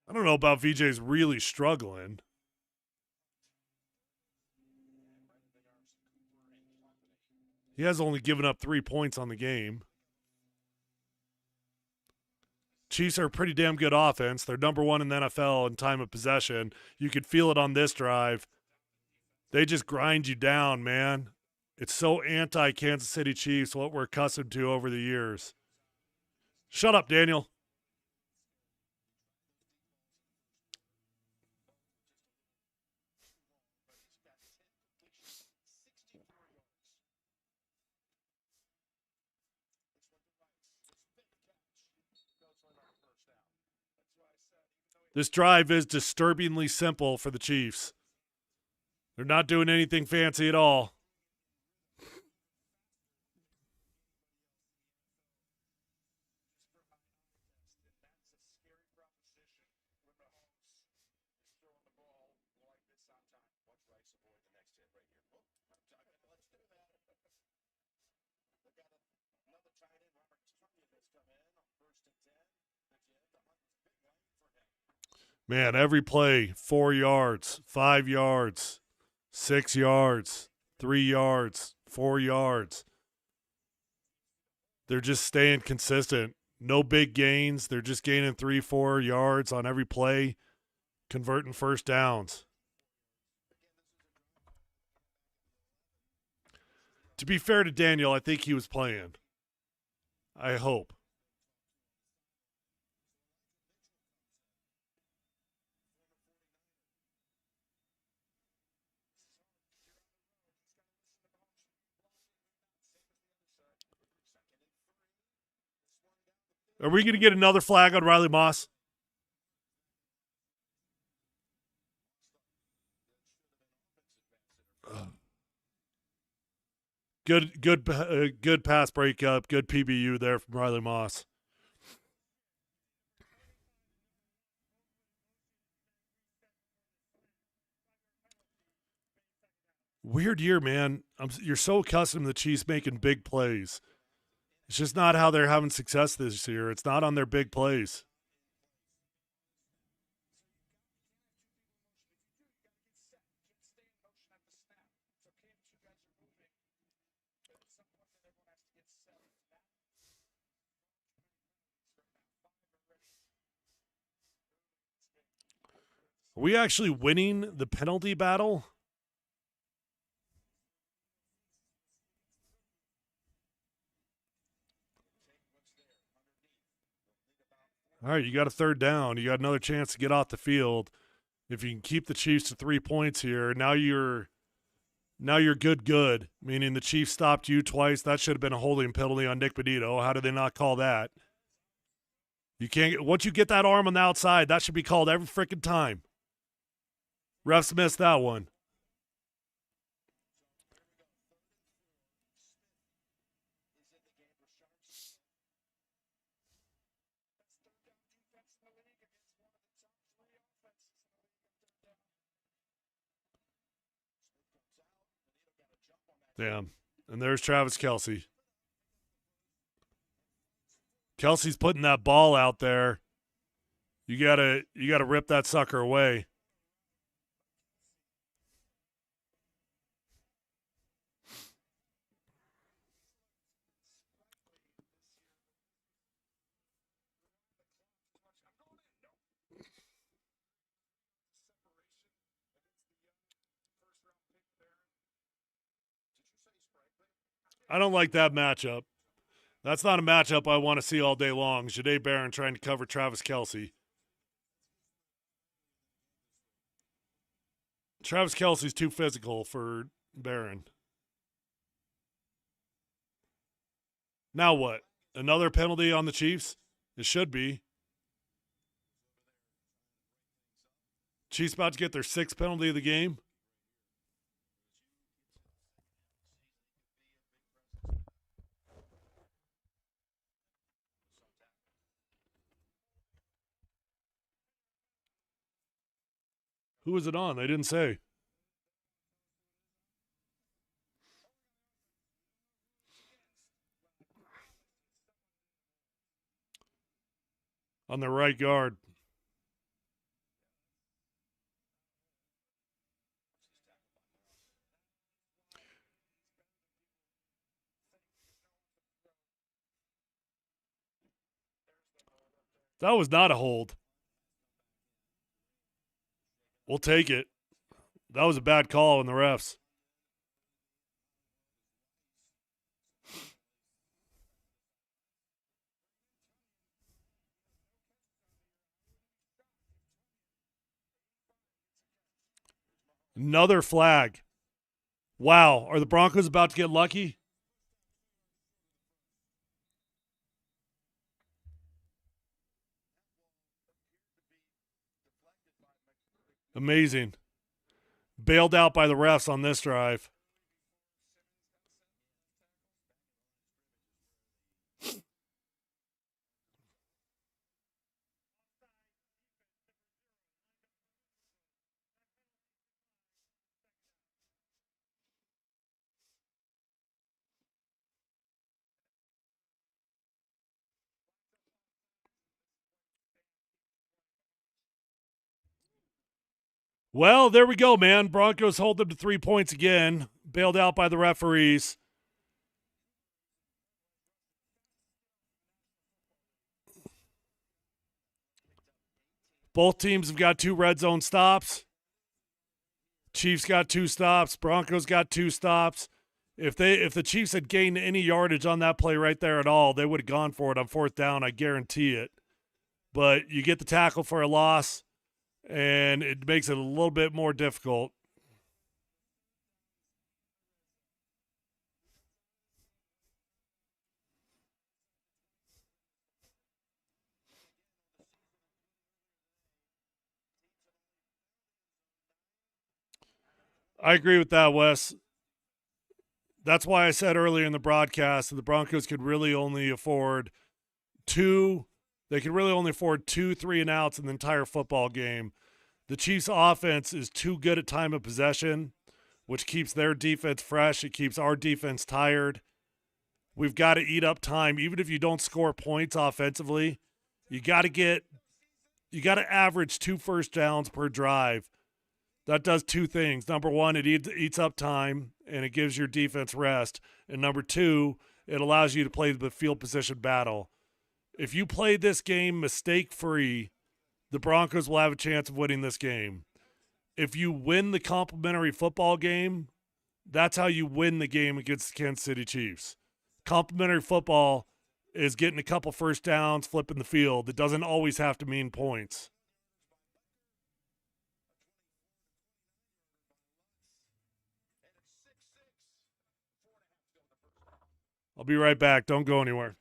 I don't know about VJ's really struggling. He has only given up 3 points on the game. Chiefs are a pretty damn good offense. They're number 1 in the NFL in time of possession. You could feel it on this drive. They just grind you down, man. It's so anti-Kansas City Chiefs, what we're accustomed to over the years. Shut up, Daniel. This drive is disturbingly simple for the Chiefs. They're not doing anything fancy at all. Man, every play, 4 yards, 5 yards. 6 yards, 3 yards, 4 yards. They're just staying consistent. No big gains. They're just gaining 3, 4 yards on every play, converting first downs. To be fair to Daniel, I think he was playing. I hope. Are we going to get another flag on Riley Moss? Good pass breakup. Good PBU there from Riley Moss. Weird year, man. You're so accustomed to the Chiefs making big plays. It's just not how they're having success this year. It's not on their big plays. Are we actually winning the penalty battle? All right, you got a third down. You got another chance to get off the field. If you can keep the Chiefs to 3 points here, now you're good. Meaning the Chiefs stopped you twice. That should have been a holding penalty on Nick Benito. How did they not call that? You can't. Once you get that arm on the outside, that should be called every freaking time. Refs missed that one. Damn. And there's Travis Kelce. Kelsey's putting that ball out there. You gotta rip that sucker away. I don't like that matchup. That's not a matchup I want to see all day long. Jahdae Barron trying to cover Travis Kelce. Travis Kelce's too physical for Barron. Now what? Another penalty on the Chiefs? It should be. Chiefs about to get their 6th penalty of the game. Who was it on? They didn't say. On the right guard. That was not a hold. We'll take it. That was a bad call on the refs. Another flag. Wow. Are the Broncos about to get lucky? Amazing. Bailed out by the refs on this drive. Well, there we go, man. Broncos hold them to 3 points again, bailed out by the referees. Both teams have got 2 red zone stops. Chiefs got 2 stops. Broncos got 2 stops. If the Chiefs had gained any yardage on that play right there at all, they would have gone for it on 4th down. I guarantee it. But you get the tackle for a loss, and it makes it a little bit more difficult. I agree with that, Wes. That's why I said earlier in the broadcast that the Broncos could really only afford 2. They could really only afford 2 3-and-outs in the entire football game. The Chiefs' offense is too good at time of possession, which keeps their defense fresh. It keeps our defense tired. We've got to eat up time, even if you don't score points offensively. You got to average 2 first downs per drive. That does 2 things. Number 1, it eats up time, and it gives your defense rest. And number 2, it allows you to play the field position battle. If you play this game mistake-free, the Broncos will have a chance of winning this game. If you win the complimentary football game, that's how you win the game against the Kansas City Chiefs. Complimentary football is getting a couple first downs, flipping the field. It doesn't always have to mean points. I'll be right back. Don't go anywhere.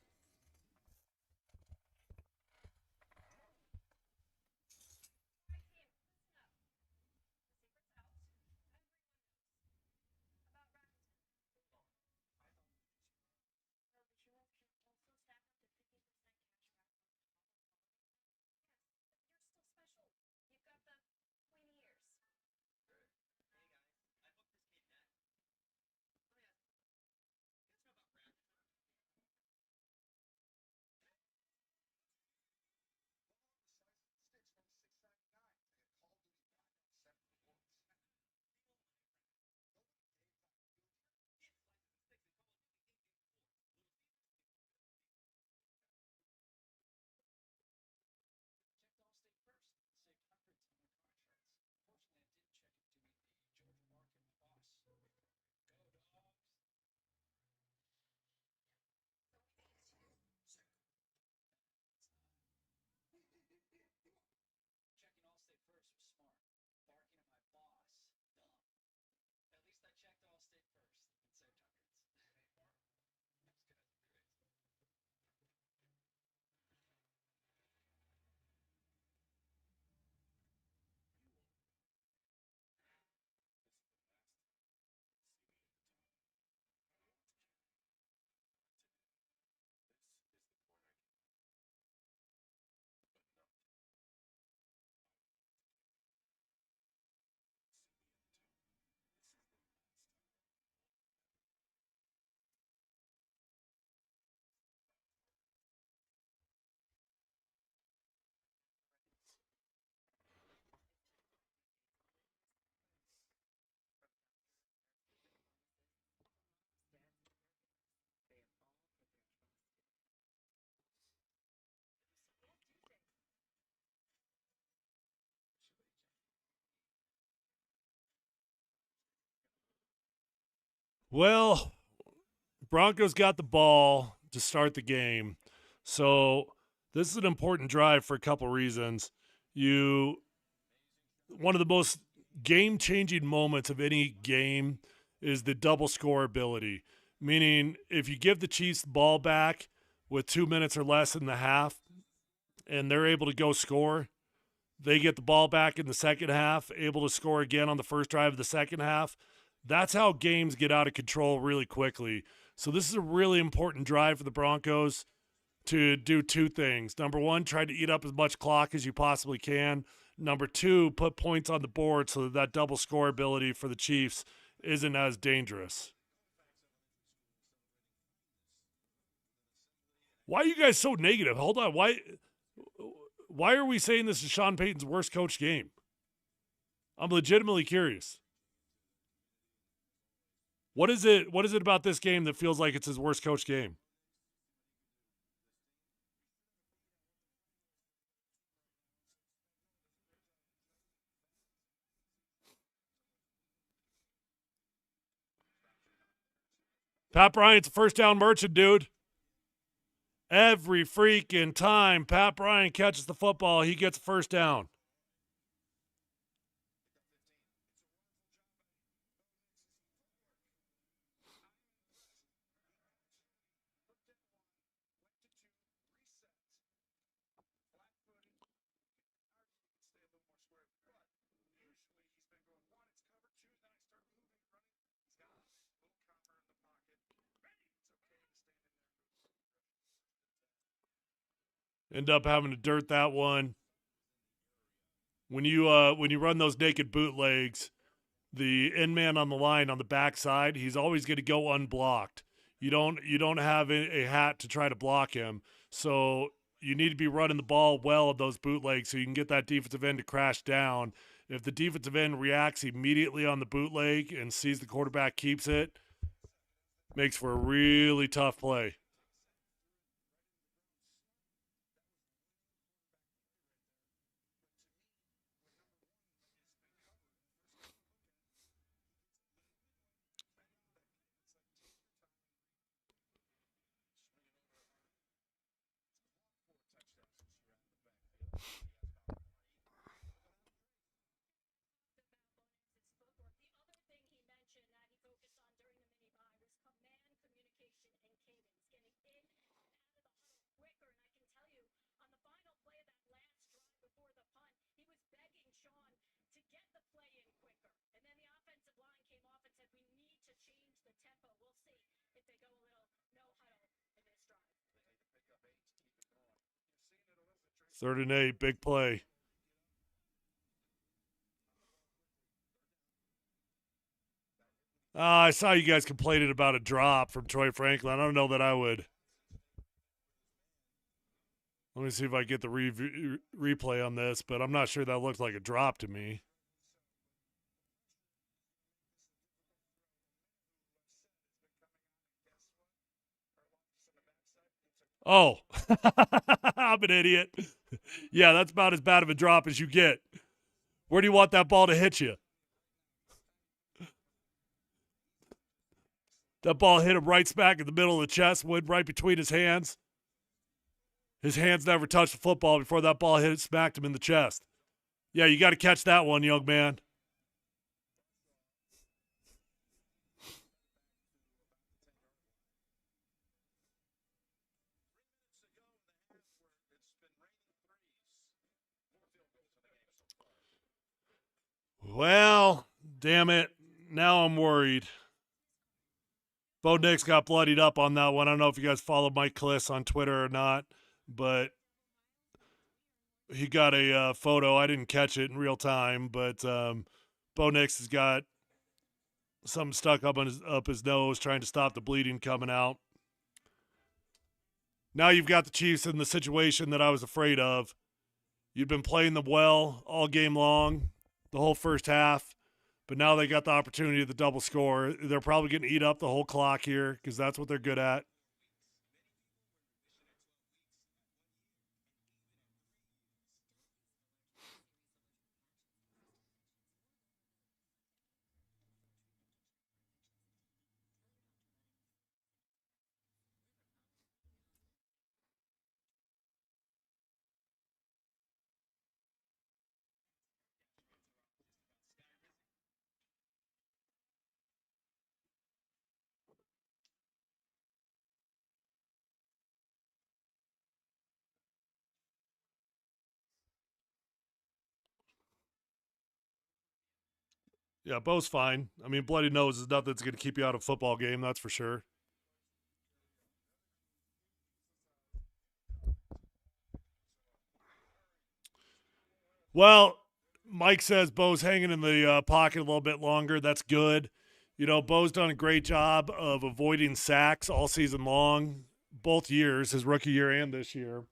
Well, Broncos got the ball to start the game. So this is an important drive for a couple reasons. One of the most game-changing moments of any game is the double score ability. Meaning, if you give the Chiefs the ball back with 2 minutes or less in the half, and they're able to go score, they get the ball back in the second half, able to score again on the first drive of the second half. That's how games get out of control really quickly. So this is a really important drive for the Broncos to do 2 things. Number 1, try to eat up as much clock as you possibly can. Number 2, put points on the board so that double score ability for the Chiefs isn't as dangerous. Why are you guys so negative? Hold on. Why are we saying this is Sean Payton's worst coach game? I'm legitimately curious. What is it about this game that feels like it's his worst coach game? Pat Bryant's a first down merchant, dude. Every freaking time Pat Bryant catches the football, he gets a first down. End up having to dirt that one. When you run those naked bootlegs, the end man on the line on the backside, he's always going to go unblocked. You don't have a hat to try to block him, so you need to be running the ball well of those bootlegs so you can get that defensive end to crash down. If the defensive end reacts immediately on the bootleg and sees the quarterback keeps it, makes for a really tough play. Third and 8, big play. I saw you guys complaining about a drop from Troy Franklin. I don't know that I would. Let me see if I get the replay on this, but I'm not sure that looked like a drop to me. Oh, I'm an idiot. Yeah, that's about as bad of a drop as you get. Where do you want that ball to hit you? That ball hit him right smack in the middle of the chest, went right between his hands. His hands never touched the football before that ball hit it, smacked him in the chest. Yeah, you got to catch that one, young man. Well, damn it. Now I'm worried. Bo Nix got bloodied up on that one. I don't know if you guys follow Mike Kliss on Twitter or not, but he got a photo. I didn't catch it in real time, but Bo Nix has got something stuck up his nose, trying to stop the bleeding coming out. Now you've got the Chiefs in the situation that I was afraid of. You've been playing them well all game long, the whole first half, but now they got the opportunity of the double score. They're probably going to eat up the whole clock here because that's what they're good at. Yeah, Bo's fine. I mean, bloody nose is nothing that's going to keep you out of a football game, that's for sure. Well, Mike says Bo's hanging in the pocket a little bit longer. That's good. You know, Bo's done a great job of avoiding sacks all season long, both years, his rookie year and this year.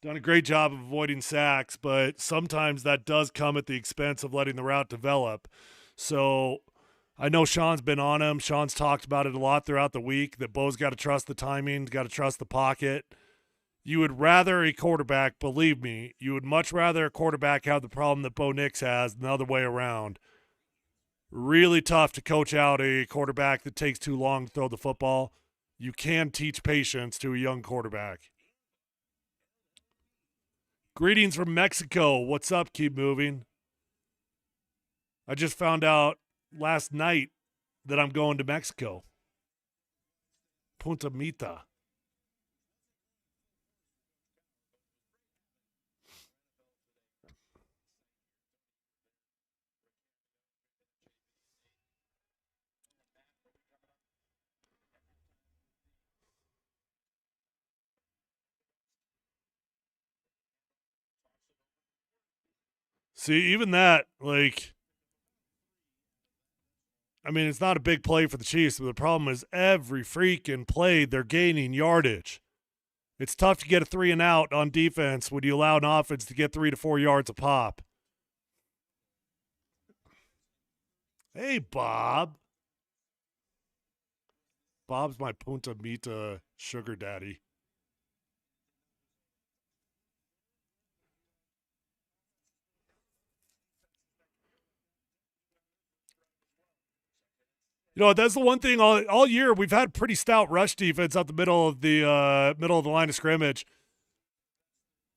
Done a great job of avoiding sacks, but sometimes that does come at the expense of letting the route develop. So I know Sean's been on him. Sean's talked about it a lot throughout the week, that Bo's got to trust the timing, got to trust the pocket. You would rather a quarterback, believe me, you would much rather a quarterback have the problem that Bo Nix has than the other way around. Really tough to coach out a quarterback that takes too long to throw the football. You can teach patience to a young quarterback. Greetings from Mexico. What's up? Keep moving. I just found out last night that I'm going to Mexico. Punta Mita. See, even that, like, I mean, it's not a big play for the Chiefs, but the problem is every freaking play they're gaining yardage. It's tough to get a 3 and out on defense when you allow an offense to get 3 to 4 yards a pop. Hey, Bob. Bob's my Punta Mita sugar daddy. You know, that's the one thing all year we've had pretty stout rush defense up the middle of the line of scrimmage.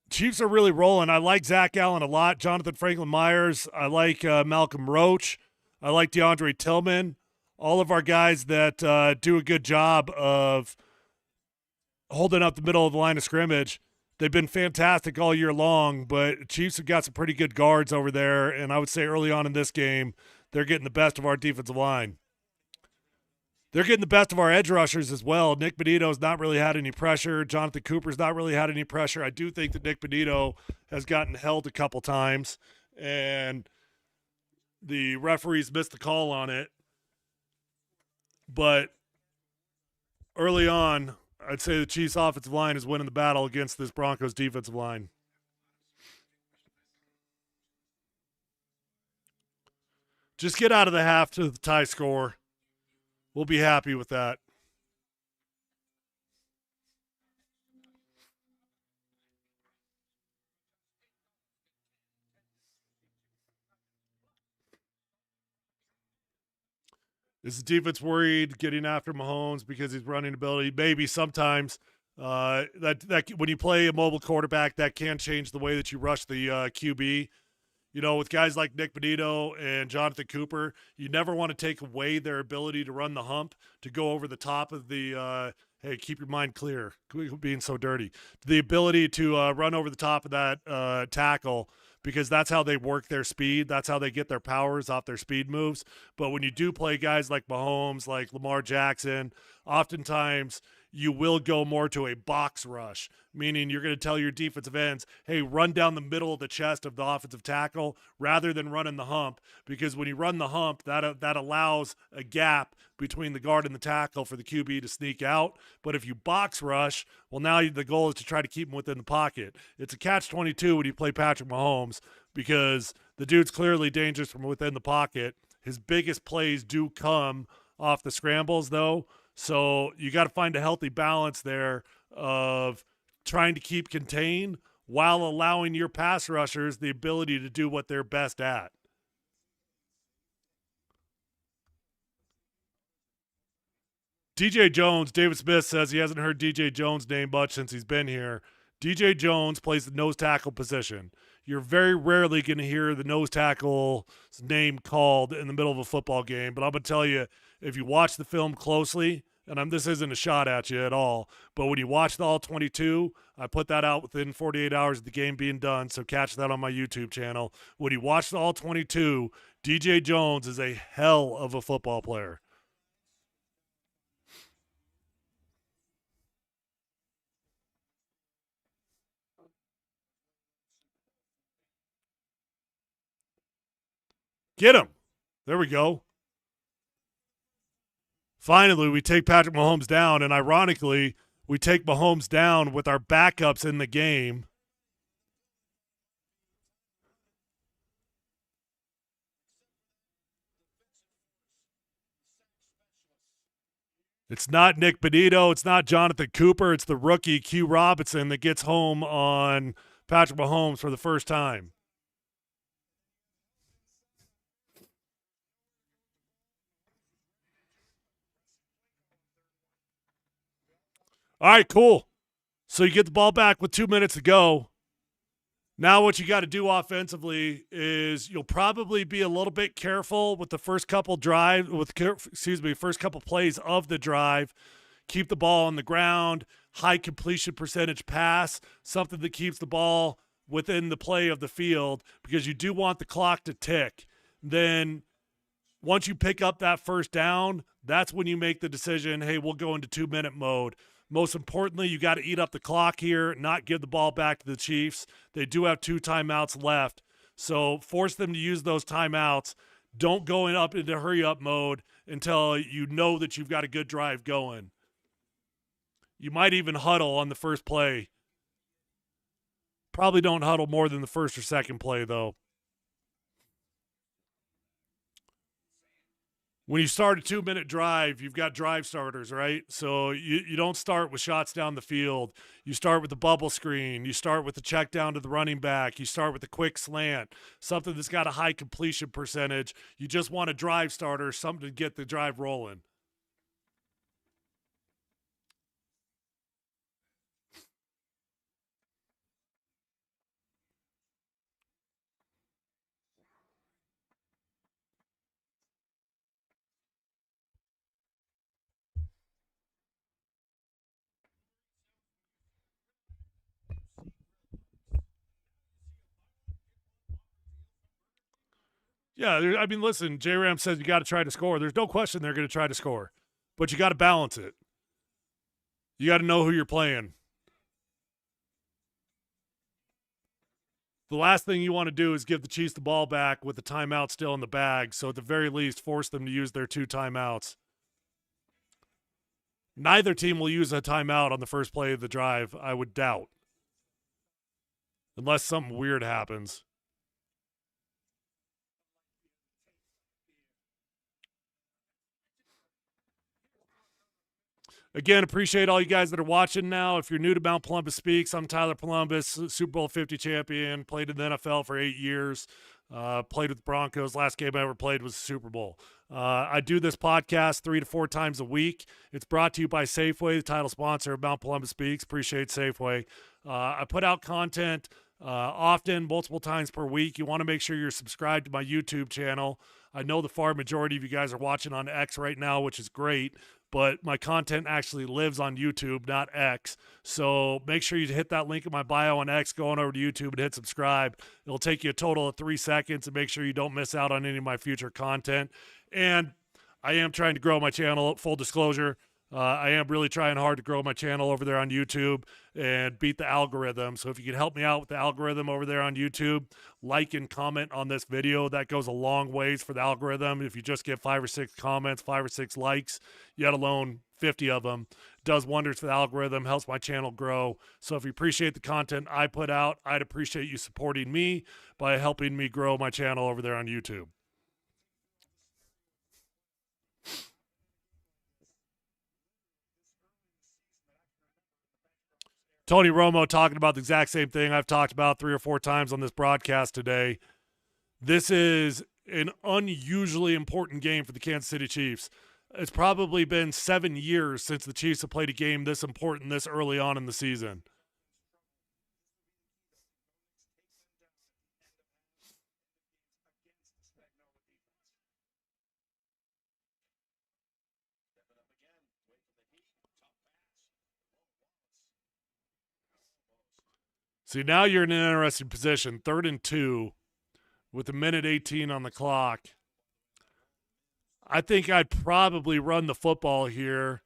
Chiefs are really rolling. I like Zach Allen a lot. Jonathan Franklin Myers. I like Malcolm Roach. I like DeAndre Tillman. All of our guys that do a good job of holding up the middle of the line of scrimmage. They've been fantastic all year long, but Chiefs have got some pretty good guards over there, and I would say early on in this game, they're getting the best of our defensive line. They're getting the best of our edge rushers as well. Nick Benito's not really had any pressure. Jonathan Cooper's not really had any pressure. I do think that Nick Benito has gotten held a couple times, and the referees missed the call on it. But early on, I'd say the Chiefs' offensive line is winning the battle against this Broncos defensive line. Just get out of the half to the tie score. We'll be happy with that. Is the defense worried getting after Mahomes because he's running ability? Maybe sometimes. That when you play a mobile quarterback, that can change the way that you rush the QB. You know, with guys like Nick Benito and Jonathan Cooper, you never want to take away their ability to run the hump, to go over the top of the hey, keep your mind clear, being so dirty. The ability to run over the top of that tackle, because that's how they work their speed. That's how they get their powers off their speed moves. But when you do play guys like Mahomes, like Lamar Jackson, oftentimes you will go more to a box rush, meaning you're going to tell your defensive ends, hey, run down the middle of the chest of the offensive tackle rather than running the hump, because when you run the hump, that allows a gap between the guard and the tackle for the QB to sneak out. But if you box rush, well, now the goal is to try to keep him within the pocket. It's a catch-22 when you play Patrick Mahomes, because the dude's clearly dangerous from within the pocket. His biggest plays do come off the scrambles, though. So you got to find a healthy balance there of trying to keep contained while allowing your pass rushers the ability to do what they're best at. DJ Jones, David Smith says he hasn't heard DJ Jones' name much since he's been here. DJ Jones plays the nose tackle position. You're very rarely going to hear the nose tackle's name called in the middle of a football game. But I'm going to tell you, if you watch the film closely, and this isn't a shot at you at all, but when you watch the All-22, I put that out within 48 hours of the game being done, so catch that on my YouTube channel. When you watch the All-22, DJ Jones is a hell of a football player. Get him. There we go. Finally, we take Patrick Mahomes down, and ironically, we take Mahomes down with our backups in the game. It's not Nick Benito. It's not Jonathan Cooper. It's the rookie Q Robinson that gets home on Patrick Mahomes for the first time. All right, cool. So you get the ball back with 2 minutes to go. Now what you got to do offensively is you'll probably be a little bit careful with the first couple first couple plays of the drive. Keep the ball on the ground, high completion percentage pass, something that keeps the ball within the play of the field because you do want the clock to tick. Then once you pick up that first down, that's when you make the decision, hey, we'll go into 2-minute mode. Most importantly, you got to eat up the clock here, not give the ball back to the Chiefs. They do have 2 timeouts left, so force them to use those timeouts. Don't go up into hurry-up mode until you know that you've got a good drive going. You might even huddle on the first play. Probably don't huddle more than the first or second play, though. When you start a 2-minute drive, you've got drive starters, right? So you don't start with shots down the field. You start with the bubble screen. You start with the check down to the running back. You start with the quick slant, something that's got a high completion percentage. You just want a drive starter, something to get the drive rolling. Yeah, I mean, listen, J-Ram says you got to try to score. There's no question they're going to try to score, but you got to balance it. You got to know who you're playing. The last thing you want to do is give the Chiefs the ball back with the timeout still in the bag, so at the very least, force them to use their 2 timeouts. Neither team will use a timeout on the first play of the drive, I would doubt. Unless something weird happens. Again, appreciate all you guys that are watching now. If you're new to Mount Polumbus Speaks, I'm Tyler Polumbus, Super Bowl 50 champion, played in the NFL for 8 years, played with the Broncos. Last game I ever played was the Super Bowl. I do this podcast 3 to 4 times a week. It's brought to you by Safeway, the title sponsor of Mount Polumbus Speaks. Appreciate Safeway. I put out content often, multiple times per week. You want to make sure you're subscribed to my YouTube channel. I know the far majority of you guys are watching on X right now, which is great, but my content actually lives on YouTube, not X. So make sure you hit that link in my bio on X, go on over to YouTube and hit subscribe. It'll take you a total of 3 seconds and make sure you don't miss out on any of my future content. And I am trying to grow my channel, full disclosure. I am really trying hard to grow my channel over there on YouTube and beat the algorithm. So if you can help me out with the algorithm over there on YouTube, like and comment on this video. That goes a long ways for the algorithm. If you just get 5 or 6 comments, 5 or 6 likes, yet alone 50 of them, does wonders for the algorithm, helps my channel grow. So if you appreciate the content I put out, I'd appreciate you supporting me by helping me grow my channel over there on YouTube. Tony Romo talking about the exact same thing I've talked about 3 or 4 times on this broadcast today. This is an unusually important game for the Kansas City Chiefs. It's probably been 7 years since the Chiefs have played a game this important this early on in the season. See, now you're in an interesting position. 3rd and 2 with a minute 18 on the clock. I think I'd probably run the football here.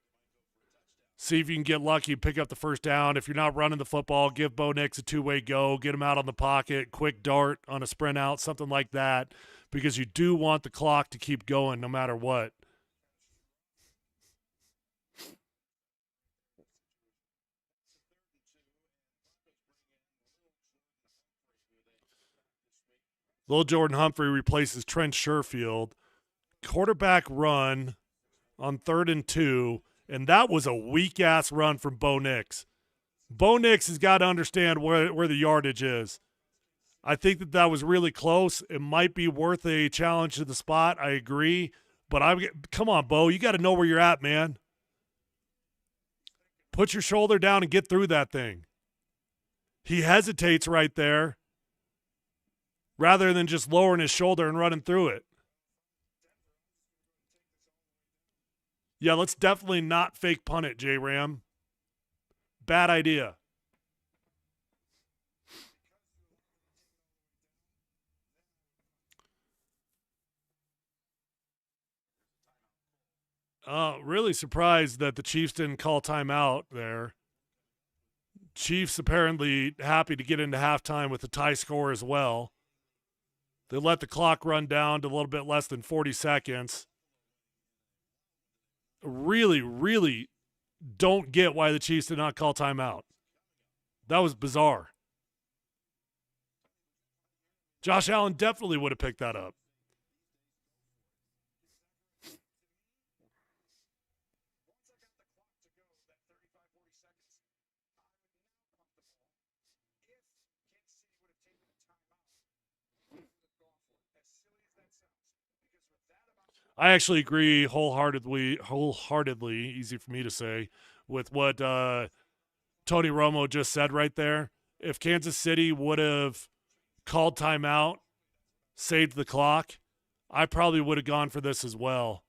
See if you can get lucky, pick up the first down. If you're not running the football, give Bo Nix a 2-way go, get him out on the pocket, quick dart on a sprint out, something like that, because you do want the clock to keep going no matter what. Lil Jordan Humphrey replaces Trent Sherfield. Quarterback run on 3rd and 2. And that was a weak-ass run from Bo Nix. Bo Nix has got to understand where the yardage is. I think that was really close. It might be worth a challenge to the spot. I agree. But come on, Bo. You got to know where you're at, man. Put your shoulder down and get through that thing. He hesitates right there rather than just lowering his shoulder and running through it. Yeah, let's definitely not fake punt it, J-Ram. Bad idea. Really surprised that the Chiefs didn't call timeout there. Chiefs apparently happy to get into halftime with a tie score as well. They let the clock run down to a little bit less than 40 seconds. Really, really don't get why the Chiefs did not call timeout. That was bizarre. Josh Allen definitely would have picked that up. I actually agree wholeheartedly, easy for me to say, with what Tony Romo just said right there. If Kansas City would have called timeout, saved the clock, I probably would have gone for this as well.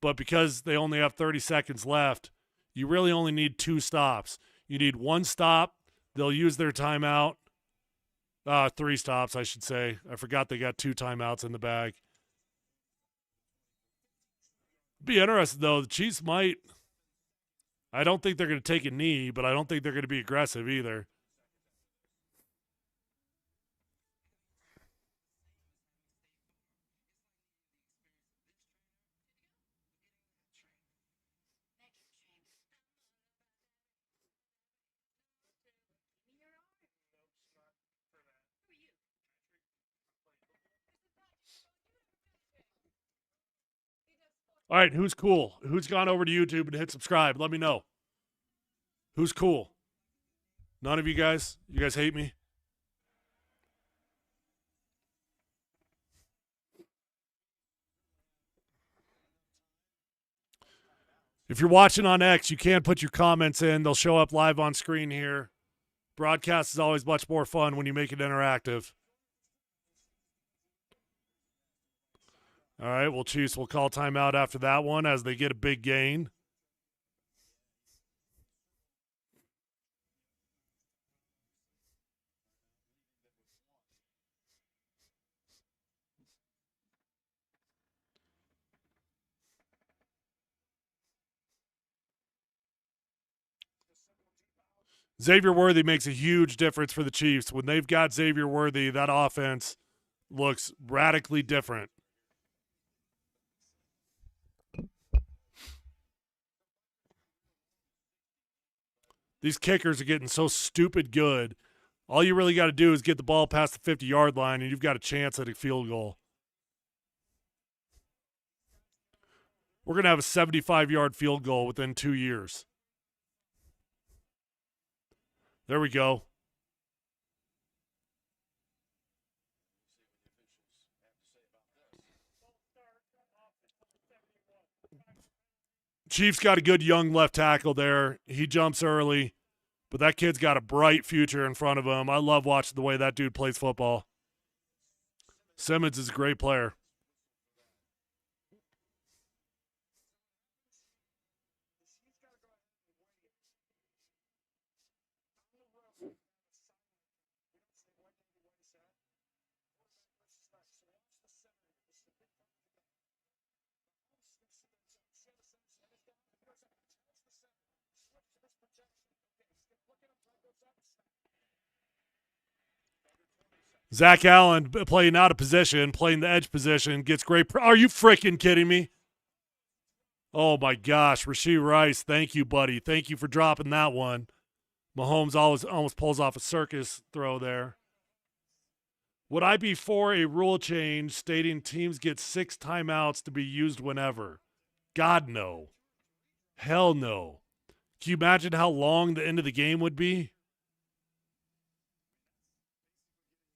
But because they only have 30 seconds left, you really only need 2 stops. You need 1 stop. They'll use their timeout. 3 stops, I should say. I forgot they got 2 timeouts in the bag. Be interested, though. The Chiefs might. I don't think they're going to take a knee, but I don't think they're going to be aggressive either. All right, who's cool? Who's gone over to YouTube and hit subscribe? Let me know. Who's cool? None of you guys? You guys hate me? If you're watching on X, you can put your comments in. They'll show up live on screen here. Broadcast is always much more fun when you make it interactive. All right, well, Chiefs will call timeout after that one as they get a big gain. Xavier Worthy makes a huge difference for the Chiefs. When they've got Xavier Worthy, that offense looks radically different. These kickers are getting so stupid good. All you really got to do is get the ball past the 50-yard line, and you've got a chance at a field goal. We're going to have a 75-yard field goal within 2 years. There we go. Chiefs got a good young left tackle there. He jumps early, but that kid's got a bright future in front of him. I love watching the way that dude plays football. Simmons is a great player. Zach Allen playing out of position, playing the edge position, gets great. Are you freaking kidding me? Oh, my gosh. Rashee Rice, thank you, buddy. Thank you for dropping that one. Mahomes almost pulls off a circus throw there. Would I be for a rule change stating teams get 6 timeouts to be used whenever? God, no. Hell no. Can you imagine how long the end of the game would be?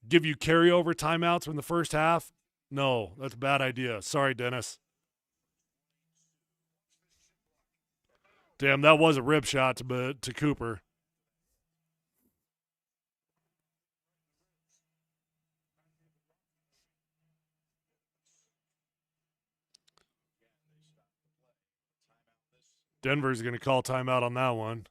Give you carryover timeouts from the first half? No, that's a bad idea. Sorry, Dennis. Damn, that was a rib shot to Cooper. Denver's going to call timeout on that one.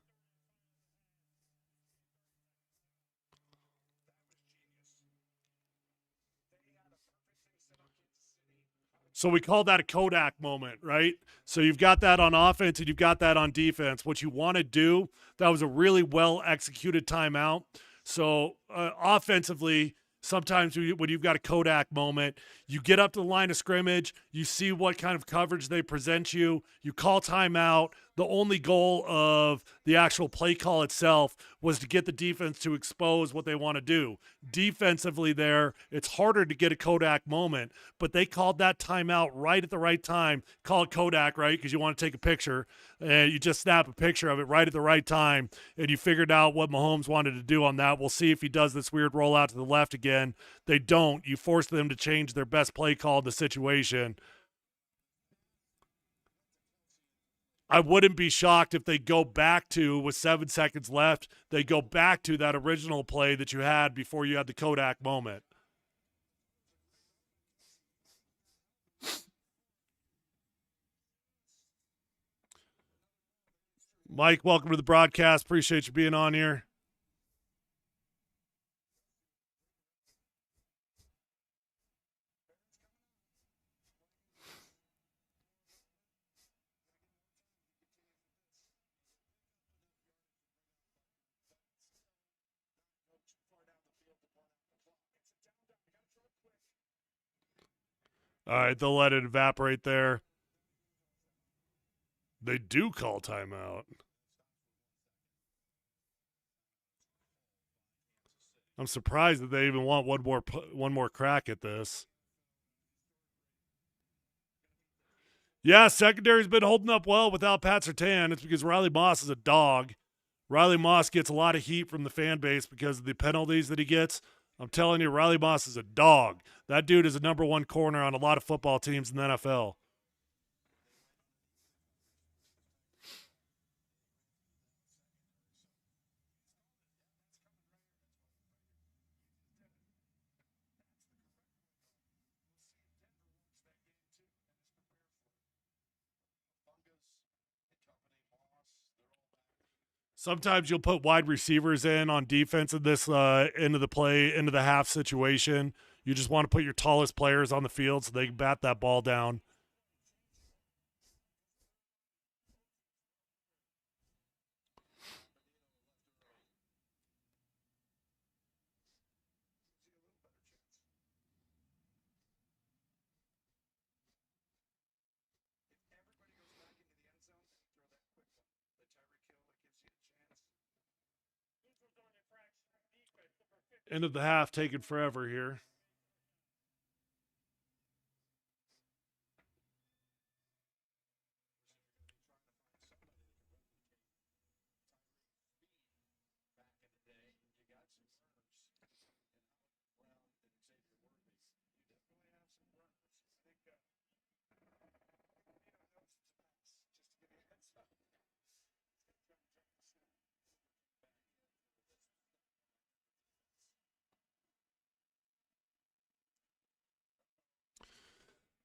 So we call that a Kodak moment, right? So you've got that on offense and you've got that on defense. What you want to do, that was a really well executed timeout. So offensively, sometimes when you've got a Kodak moment, you get up to the line of scrimmage, you see what kind of coverage they present you, you call timeout. The only goal of the actual play call itself was to get the defense to expose what they want to do. Defensively there, it's harder to get a Kodak moment, but they called that timeout right at the right time. Call it Kodak, right? Because you want to take a picture, and you just snap a picture of it right at the right time, and you figured out what Mahomes wanted to do on that. We'll see if he does this weird rollout to the left again. They don't. You force them to change their best play call in the situation. I wouldn't be shocked if they go back to, with 7 seconds left, they go back to that original play that you had before you had the Kodak moment. Mike, welcome to the broadcast. Appreciate you being on here. All right, they'll let it evaporate there. They do call timeout. I'm surprised that they even want one more crack at this. Yeah, secondary's been holding up well without Pat Surtain. It's because Riley Moss is a dog. Riley Moss gets a lot of heat from the fan base because of the penalties that he gets. I'm telling you, Riley Moss is a dog. That dude is a number one corner on a lot of football teams in the NFL. Sometimes you'll put wide receivers in on defense in this end of the play, into the half situation. You just want to put your tallest players on the field so they can bat that ball down. End of the half taking forever here.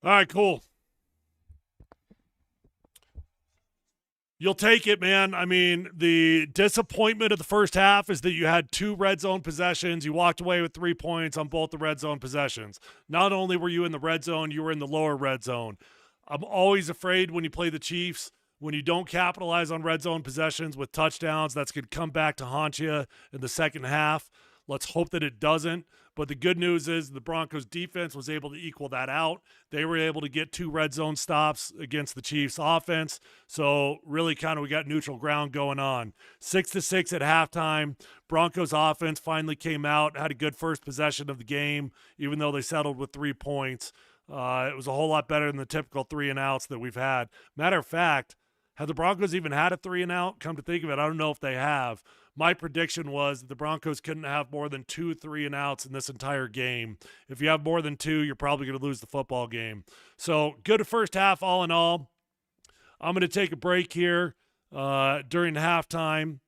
All right, cool. You'll take it, man. I mean, the disappointment of the first half is that you had 2 red zone possessions. You walked away with 3 points on both the red zone possessions. Not only were you in the red zone, you were in the lower red zone. I'm always afraid when you play the Chiefs, when you don't capitalize on red zone possessions with touchdowns, that's going to come back to haunt you in the second half. Let's hope that it doesn't. But the good news is the Broncos defense was able to equal that out. They were able to get 2 red zone stops against the Chiefs offense. So really kind of we got neutral ground going on. 6-6 at halftime. Broncos offense finally came out, had a good first possession of the game, even though they settled with 3 points. It was a whole lot better than the typical 3 and outs that we've had. Matter of fact, Have the Broncos even had a 3-and-out? Come to think of it, I don't know if they have. My prediction was that the Broncos couldn't have more than 2 3-and-outs in this entire game. If you have more than 2, you're probably going to lose the football game. So good first half all in all. I'm going to take a break here during halftime.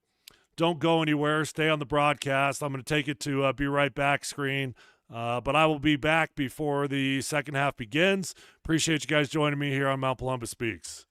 Don't go anywhere. Stay on the broadcast. I'm going to take it to Be Right Back screen. But I will be back before the second half begins. Appreciate you guys joining me here on Mount Polumbus Speaks.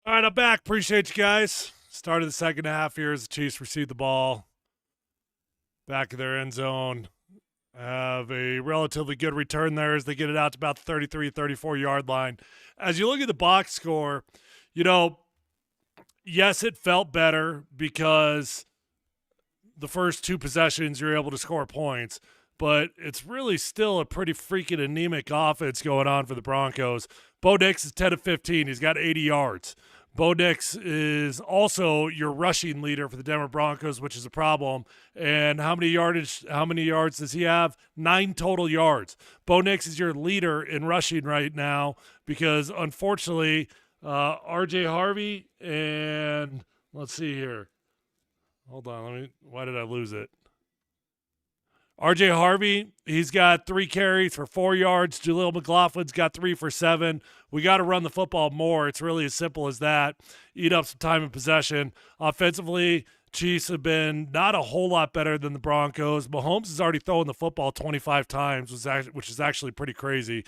All right, I'm back. Appreciate you guys. Started the second half here as the Chiefs receive the ball back of their end zone. Have a relatively good return there as they get it out to about the 33, 34-yard line. As you look at the box score, yes, it felt better because the first two possessions you're able to score points, but it's really still a pretty freaking anemic offense going on for the Broncos. Bo Nix is 10 of 15. He's got 80 yards. Bo Nix is also your rushing leader for the Denver Broncos, which is a problem. And how many yards does he have? 9 total yards. Bo Nix is your leader in rushing right now because, unfortunately, RJ Harvey and let's see here. Hold on, why did I lose it? RJ Harvey, he's got 3 carries for 4 yards. Jaleel McLaughlin's got 3 for 7. We got to run the football more. It's really as simple as that. Eat up some time in possession. Offensively, Chiefs have been not a whole lot better than the Broncos. Mahomes is already throwing the football 25 times, which is actually pretty crazy.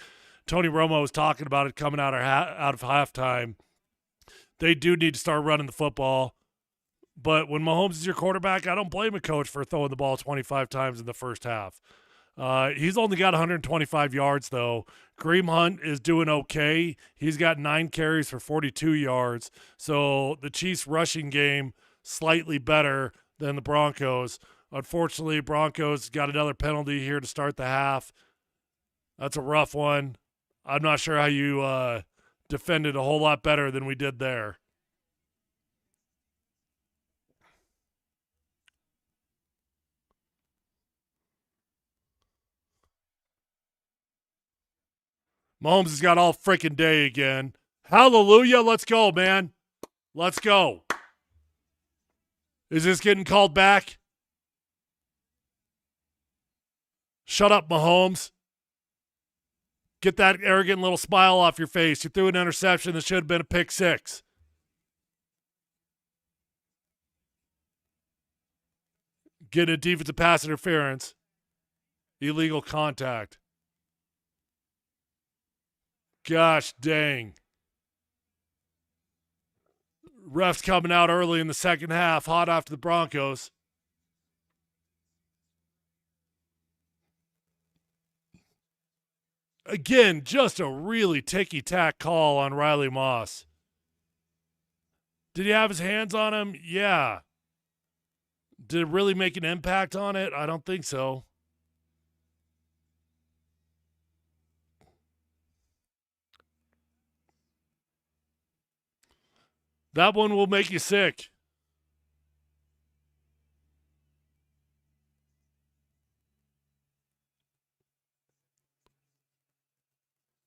Tony Romo was talking about it coming out of halftime. They do need to start running the football. But when Mahomes is your quarterback, I don't blame a coach for throwing the ball 25 times in the first half. He's only got 125 yards, though. Kareem Hunt is doing okay. He's got 9 carries for 42 yards. So the Chiefs' rushing game slightly better than the Broncos. Unfortunately, Broncos got another penalty here to start the half. That's a rough one. I'm not sure how you defended a whole lot better than we did there. Mahomes has got all freaking day again. Hallelujah. Let's go, man. Let's go. Is this getting called back? Shut up, Mahomes. Get that arrogant little smile off your face. You threw an interception that should have been a pick 6. Get a defensive pass interference. Illegal contact. Gosh dang. Refs coming out early in the second half, hot after the Broncos. Again, just a really ticky-tack call on Riley Moss. Did he have his hands on him? Yeah. Did it really make an impact on it? I don't think so. That one will make you sick.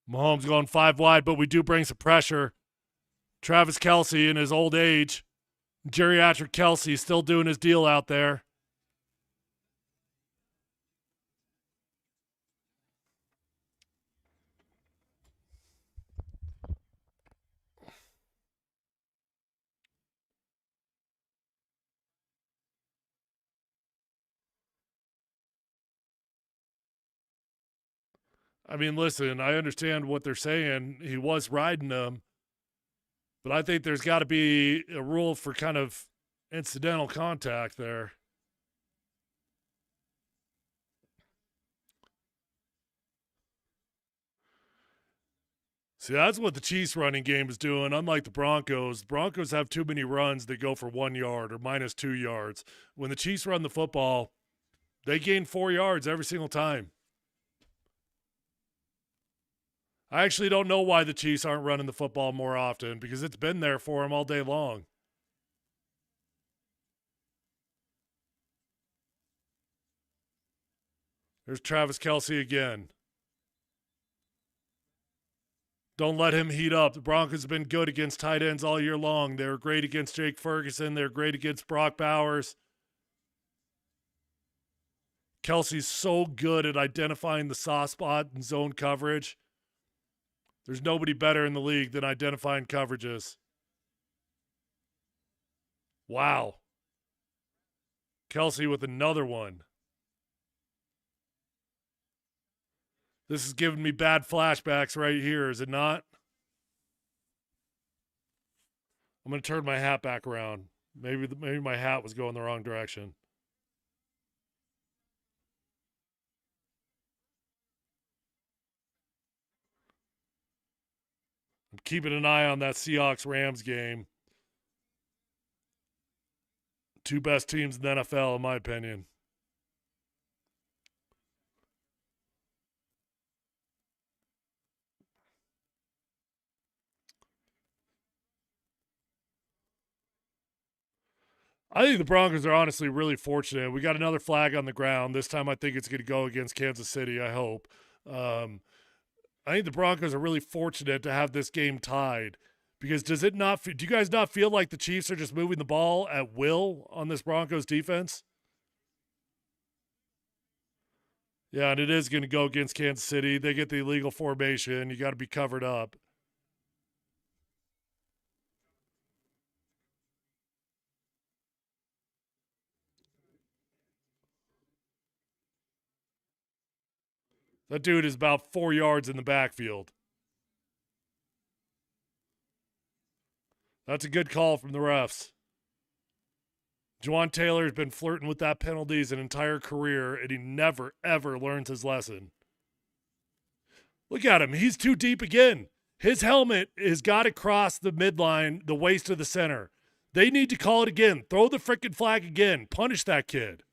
Mahomes going 5 wide, but we do bring some pressure. Travis Kelce in his old age. Geriatric Kelce still doing his deal out there. I mean, listen, I understand what they're saying. He was riding them. But I think there's got to be a rule for kind of incidental contact there. See, that's what the Chiefs running game is doing. Unlike the Broncos have too many runs that go for 1 yard or minus 2 yards. When the Chiefs run the football, they gain 4 yards every single time. I actually don't know why the Chiefs aren't running the football more often because it's been there for them all day long. There's Travis Kelce again. Don't let him heat up. The Broncos have been good against tight ends all year long. They were great against Jake Ferguson. They're great against Brock Bowers. Kelce's so good at identifying the soft spot and zone coverage. There's nobody better in the league than identifying coverages. Wow. Kelce with another one. This is giving me bad flashbacks right here, is it not? I'm going to turn my hat back around. Maybe my hat was going the wrong direction. I'm keeping an eye on that Seahawks-Rams game. Two best teams in the NFL, in my opinion. I think the Broncos are honestly really fortunate. We got another flag on the ground. This time I think it's going to go against Kansas City, I hope. I think the Broncos are really fortunate to have this game tied because do you guys not feel like the Chiefs are just moving the ball at will on this Broncos defense? Yeah, and it is going to go against Kansas City. They get the illegal formation. You got to be covered up. That dude is about 4 yards in the backfield. That's a good call from the refs. Juwan Taylor has been flirting with that penalty his entire career, and he never, ever learns his lesson. Look at him. He's too deep again. His helmet has got to cross the midline, the waist of the center. They need to call it again. Throw the frickin' flag again. Punish that kid.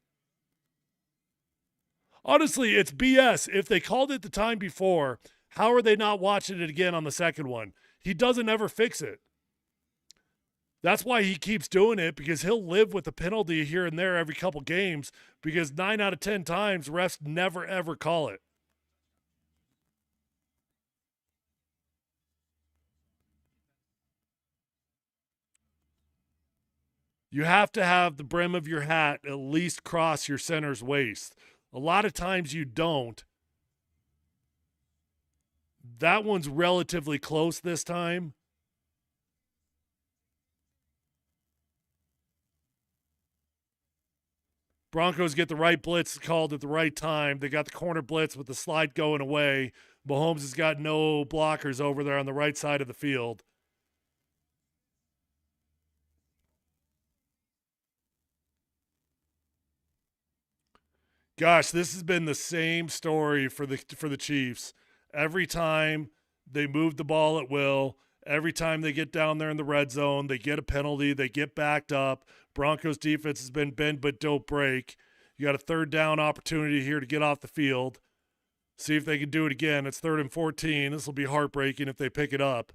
Honestly, it's BS. If they called it the time before, how are they not watching it again on the second one? He doesn't ever fix it. That's why he keeps doing it, because he'll live with a penalty here and there every couple games, because 9 out of 10 times refs never, ever call it. You have to have the brim of your hat at least cross your center's waist. A lot of times you don't. That one's relatively close this time. Broncos get the right blitz called at the right time. They got the corner blitz with the slide going away. Mahomes has got no blockers over there on the right side of the field. Gosh, this has been the same story for the Chiefs. Every time they move the ball at will, every time they get down there in the red zone, they get a penalty, they get backed up. Broncos defense has been bend but don't break. You got a third down opportunity here to get off the field. See if they can do it again. It's 3rd and 14. This will be heartbreaking if they pick it up.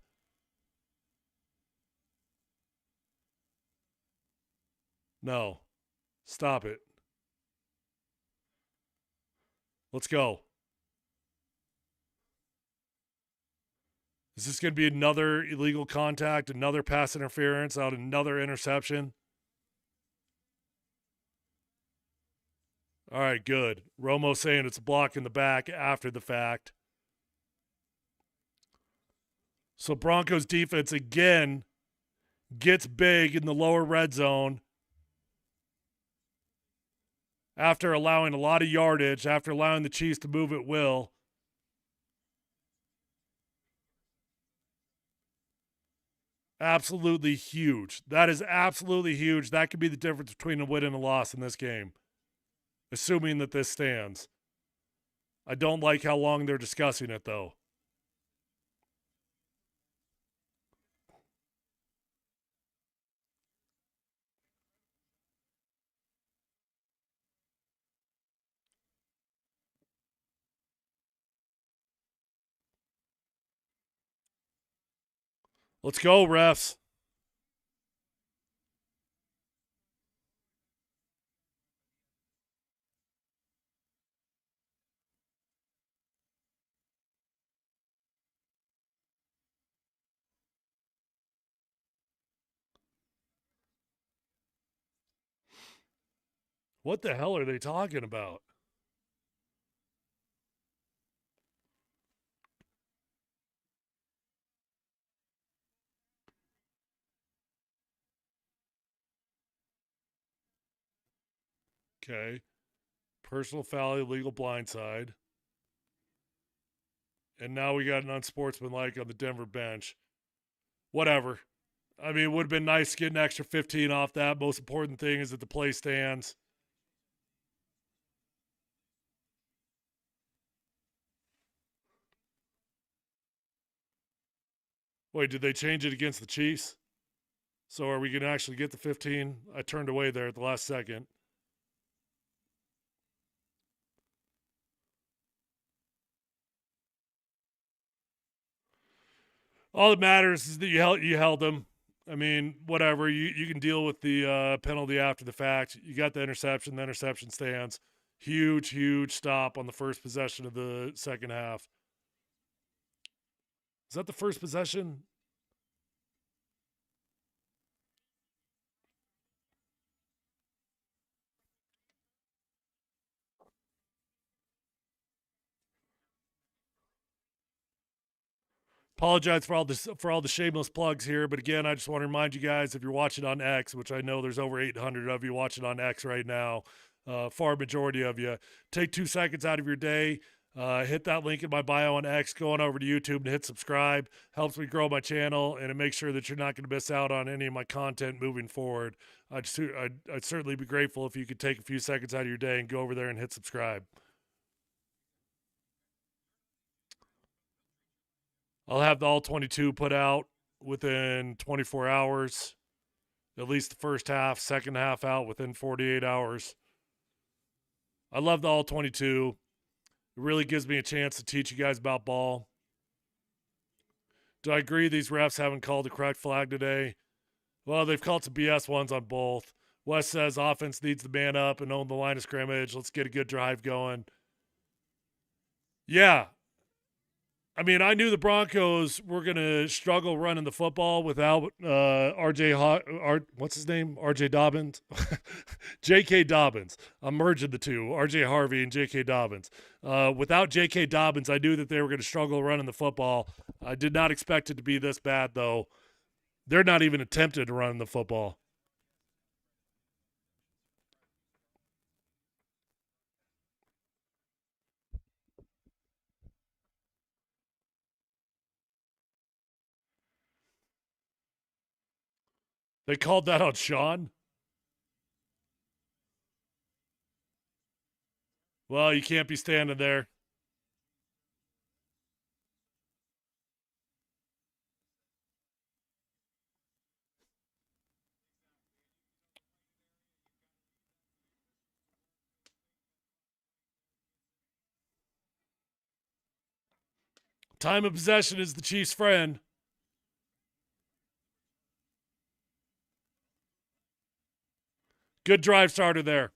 No. Stop it. Let's go. Is this going to be another illegal contact, another pass interference, out another interception? All right, good. Romo saying it's a block in the back after the fact. So Broncos defense again gets big in the lower red zone after allowing a lot of yardage, after allowing the Chiefs to move at will. Absolutely huge. That is absolutely huge. That could be the difference between a win and a loss in this game, assuming that this stands. I don't like how long they're discussing it, though. Let's go, refs. What the hell are they talking about? Okay. Personal foul, illegal blindside. And now we got an unsportsmanlike on the Denver bench. Whatever. I mean, it would have been nice to get an extra 15 off that. Most important thing is that the play stands. Wait, did they change it against the Chiefs? So are we going to actually get the 15? I turned away there at the last second. All that matters is that you held them. I mean, whatever. You can deal with the penalty after the fact. You got the interception. The interception stands. Huge stop on the first possession of the second half. Is that the first possession? Apologize for all the shameless plugs here, but again, I just want to remind you guys, if you're watching on X, which I know there's over 800 of you watching on X right now, far majority of you, take 2 seconds out of your day, hit that link in my bio on X, go on over to YouTube and hit subscribe. Helps me grow my channel, and it makes sure that you're not going to miss out on any of my content moving forward. I'd certainly be grateful if you could take a few seconds out of your day and go over there and hit subscribe. I'll have the all 22 put out within 24 hours. At least the first half, second half out within 48 hours. I love the all 22. It really gives me a chance to teach you guys about ball. Do I agree these refs haven't called the correct flag today? Well, they've called some BS ones on both. West says offense needs to man up and own the line of scrimmage. Let's get a good drive going. Yeah, I mean, I knew the Broncos were going to struggle running the football without what's his name? RJ Dobbins? J.K. Dobbins. I'm merging the two, RJ Harvey and J.K. Dobbins. Without J.K. Dobbins, I knew that they were going to struggle running the football. I did not expect it to be this bad, though. They're not even attempting to run the football. They called that on Sean? Well, you can't be standing there. Time of possession is the Chiefs' friend. Good drive starter there.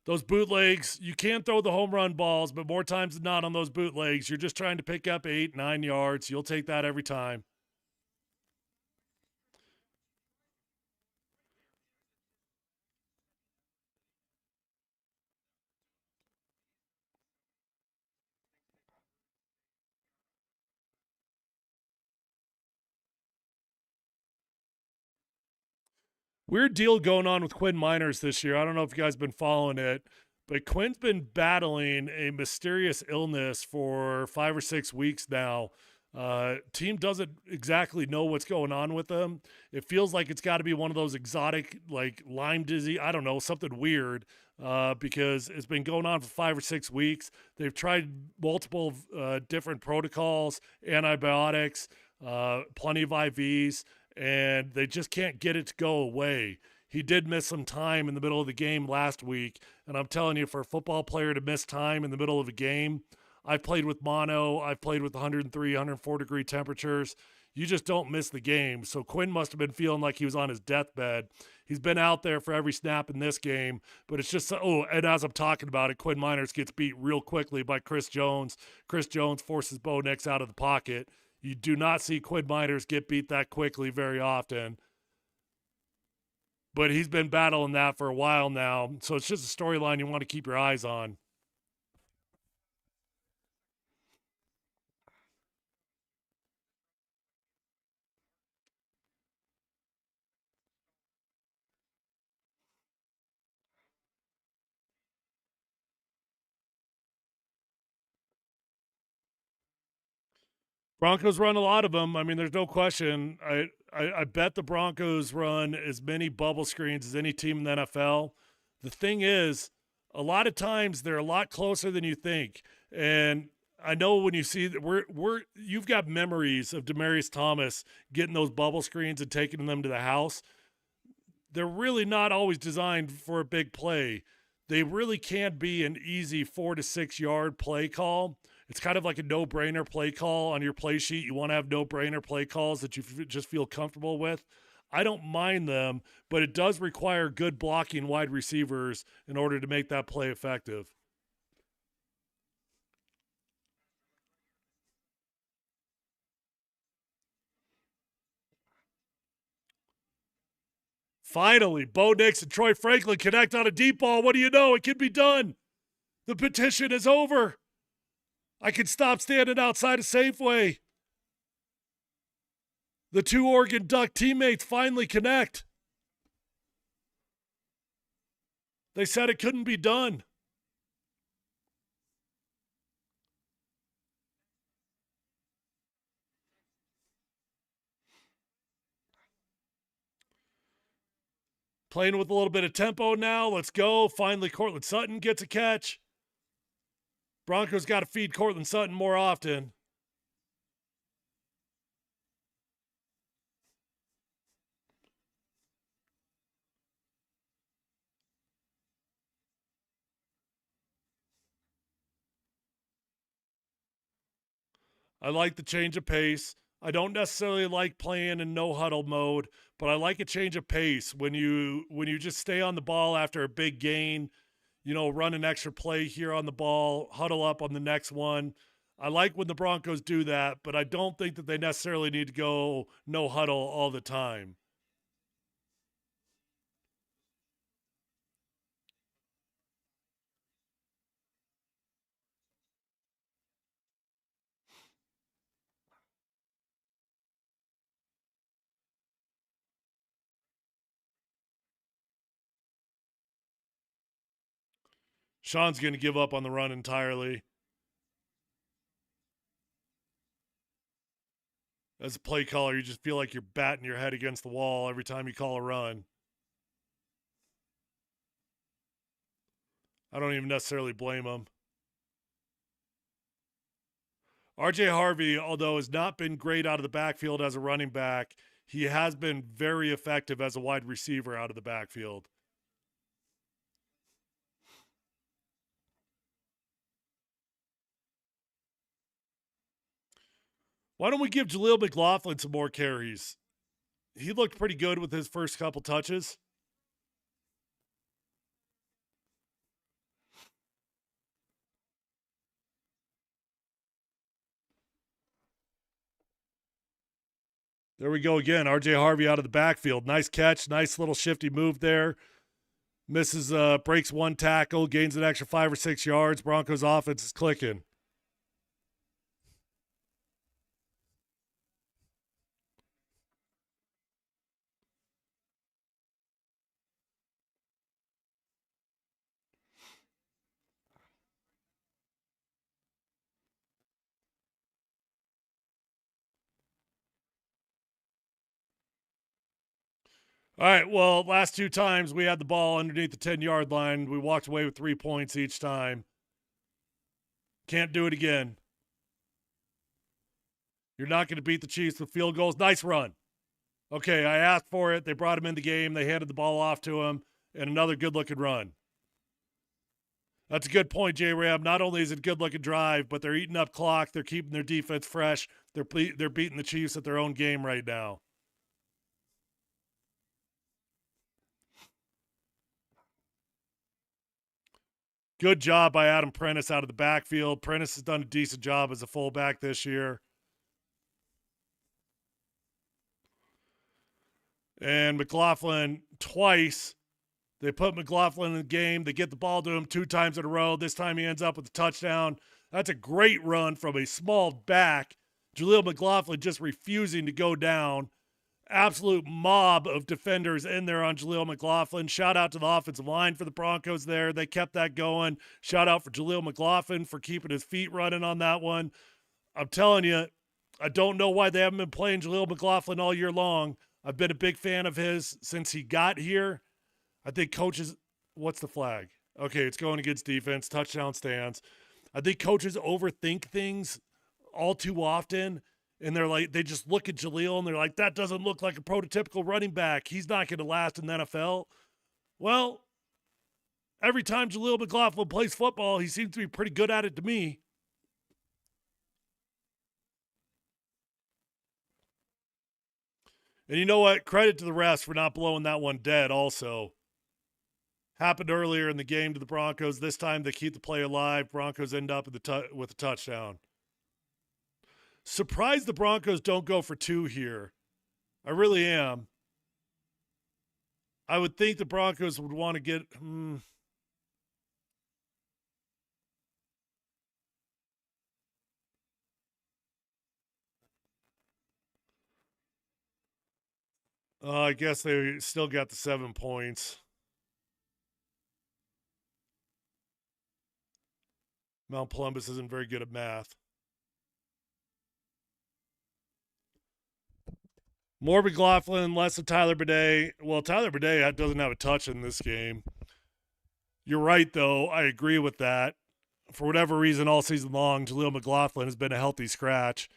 Those bootlegs, you can throw the home run balls, but more times than not on those bootlegs, you're just trying to pick up 8, 9 yards. You'll take that every time. Weird deal going on with Quinn Miners this year. I don't know if you guys have been following it, but Quinn's been battling a mysterious illness for 5 or 6 weeks now. Team doesn't exactly know what's going on with him. It feels like it's got to be one of those exotic, like Lyme disease. I don't know, something weird. Because it's been going on for 5 or 6 weeks. They've tried multiple different protocols, antibiotics, plenty of IVs, and they just can't get it to go away. He did miss some time in the middle of the game last week, and I'm telling you, for a football player to miss time in the middle of a game, I've played with mono, I've played with 103, 104-degree temperatures. You just don't miss the game. So Quinn must have been feeling like he was on his deathbed. He's been out there for every snap in this game, but it's just, and as I'm talking about it, Quinn Miners gets beat real quickly by Chris Jones. Chris Jones forces Bo Nix out of the pocket. You do not see Quinn Miners get beat that quickly very often. But he's been battling that for a while now. So it's just a storyline you want to keep your eyes on. Broncos run a lot of them. I mean, there's no question. I bet the Broncos run as many bubble screens as any team in the NFL. The thing is, a lot of times they're a lot closer than you think. And I know when you see that you've got memories of Demaryius Thomas getting those bubble screens and taking them to the house. They're really not always designed for a big play. They really can be an easy 4 to 6 yard play call. It's kind of like a no-brainer play call on your play sheet. You want to have no-brainer play calls that you just feel comfortable with. I don't mind them, but it does require good blocking wide receivers in order to make that play effective. Finally, Bo Nix and Troy Franklin connect on a deep ball. What do you know? It can be done. The petition is over. I can stop standing outside of Safeway. The two Oregon Duck teammates finally connect. They said it couldn't be done. Playing with a little bit of tempo now. Let's go. Finally, Cortland Sutton gets a catch. Broncos got to feed Cortland Sutton more often. I like the change of pace. I don't necessarily like playing in no huddle mode, but I like a change of pace when you just stay on the ball after a big gain, run an extra play here on the ball, huddle up on the next one. I like when the Broncos do that, but I don't think that they necessarily need to go no huddle all the time. Sean's going to give up on the run entirely. As a play caller, you just feel like you're batting your head against the wall every time you call a run. I don't even necessarily blame him. RJ Harvey, although has not been great out of the backfield as a running back, he has been very effective as a wide receiver out of the backfield. Why don't we give Jaleel McLaughlin some more carries? He looked pretty good with his first couple touches. There we go again. RJ Harvey out of the backfield. Nice catch. Nice little shifty move there. Misses, breaks one tackle, gains an extra 5 or 6 yards. Broncos offense is clicking. All right, well, last 2 times we had the ball underneath the 10-yard line. We walked away with 3 points each time. Can't do it again. You're not going to beat the Chiefs with field goals. Nice run. Okay, I asked for it. They brought him in the game. They handed the ball off to him, and another good-looking run. That's a good point, J-Ram. Not only is it a good-looking drive, but they're eating up clock. They're keeping their defense fresh. They're beating the Chiefs at their own game right now. Good job by Adam Prentice out of the backfield. Prentice has done a decent job as a fullback this year. And McLaughlin twice. They put McLaughlin in the game. They get the ball to him 2 times in a row. This time he ends up with a touchdown. That's a great run from a small back. Jaleel McLaughlin just refusing to go down. Absolute mob of defenders in there on Jaleel McLaughlin. Shout out to the offensive line for the Broncos there. They kept that going. Shout out for Jaleel McLaughlin for keeping his feet running on that one. I'm telling you, I don't know why they haven't been playing Jaleel McLaughlin all year long. I've been a big fan of his since he got here. I think coaches, what's the flag? Okay, it's going against defense, touchdown stands. I think coaches overthink things all too often, and they just look at Jaleel and they're like, that doesn't look like a prototypical running back. He's not going to last in the NFL. Well, every time Jaleel McLaughlin plays football, he seems to be pretty good at it to me. And you know what? Credit to the refs for not blowing that one dead also. Happened earlier in the game to the Broncos. This time they keep the play alive. Broncos end up with a touchdown. Surprised the Broncos don't go for two here. I really am. I would think the Broncos would want to get... I guess they still got the 7 points. Mount Polumbus isn't very good at math. More McLaughlin, less of Tyler Bidet. Well, Tyler Bidet doesn't have a touch in this game. You're right, though. I agree with that. For whatever reason, all season long, Jaleel McLaughlin has been a healthy scratch.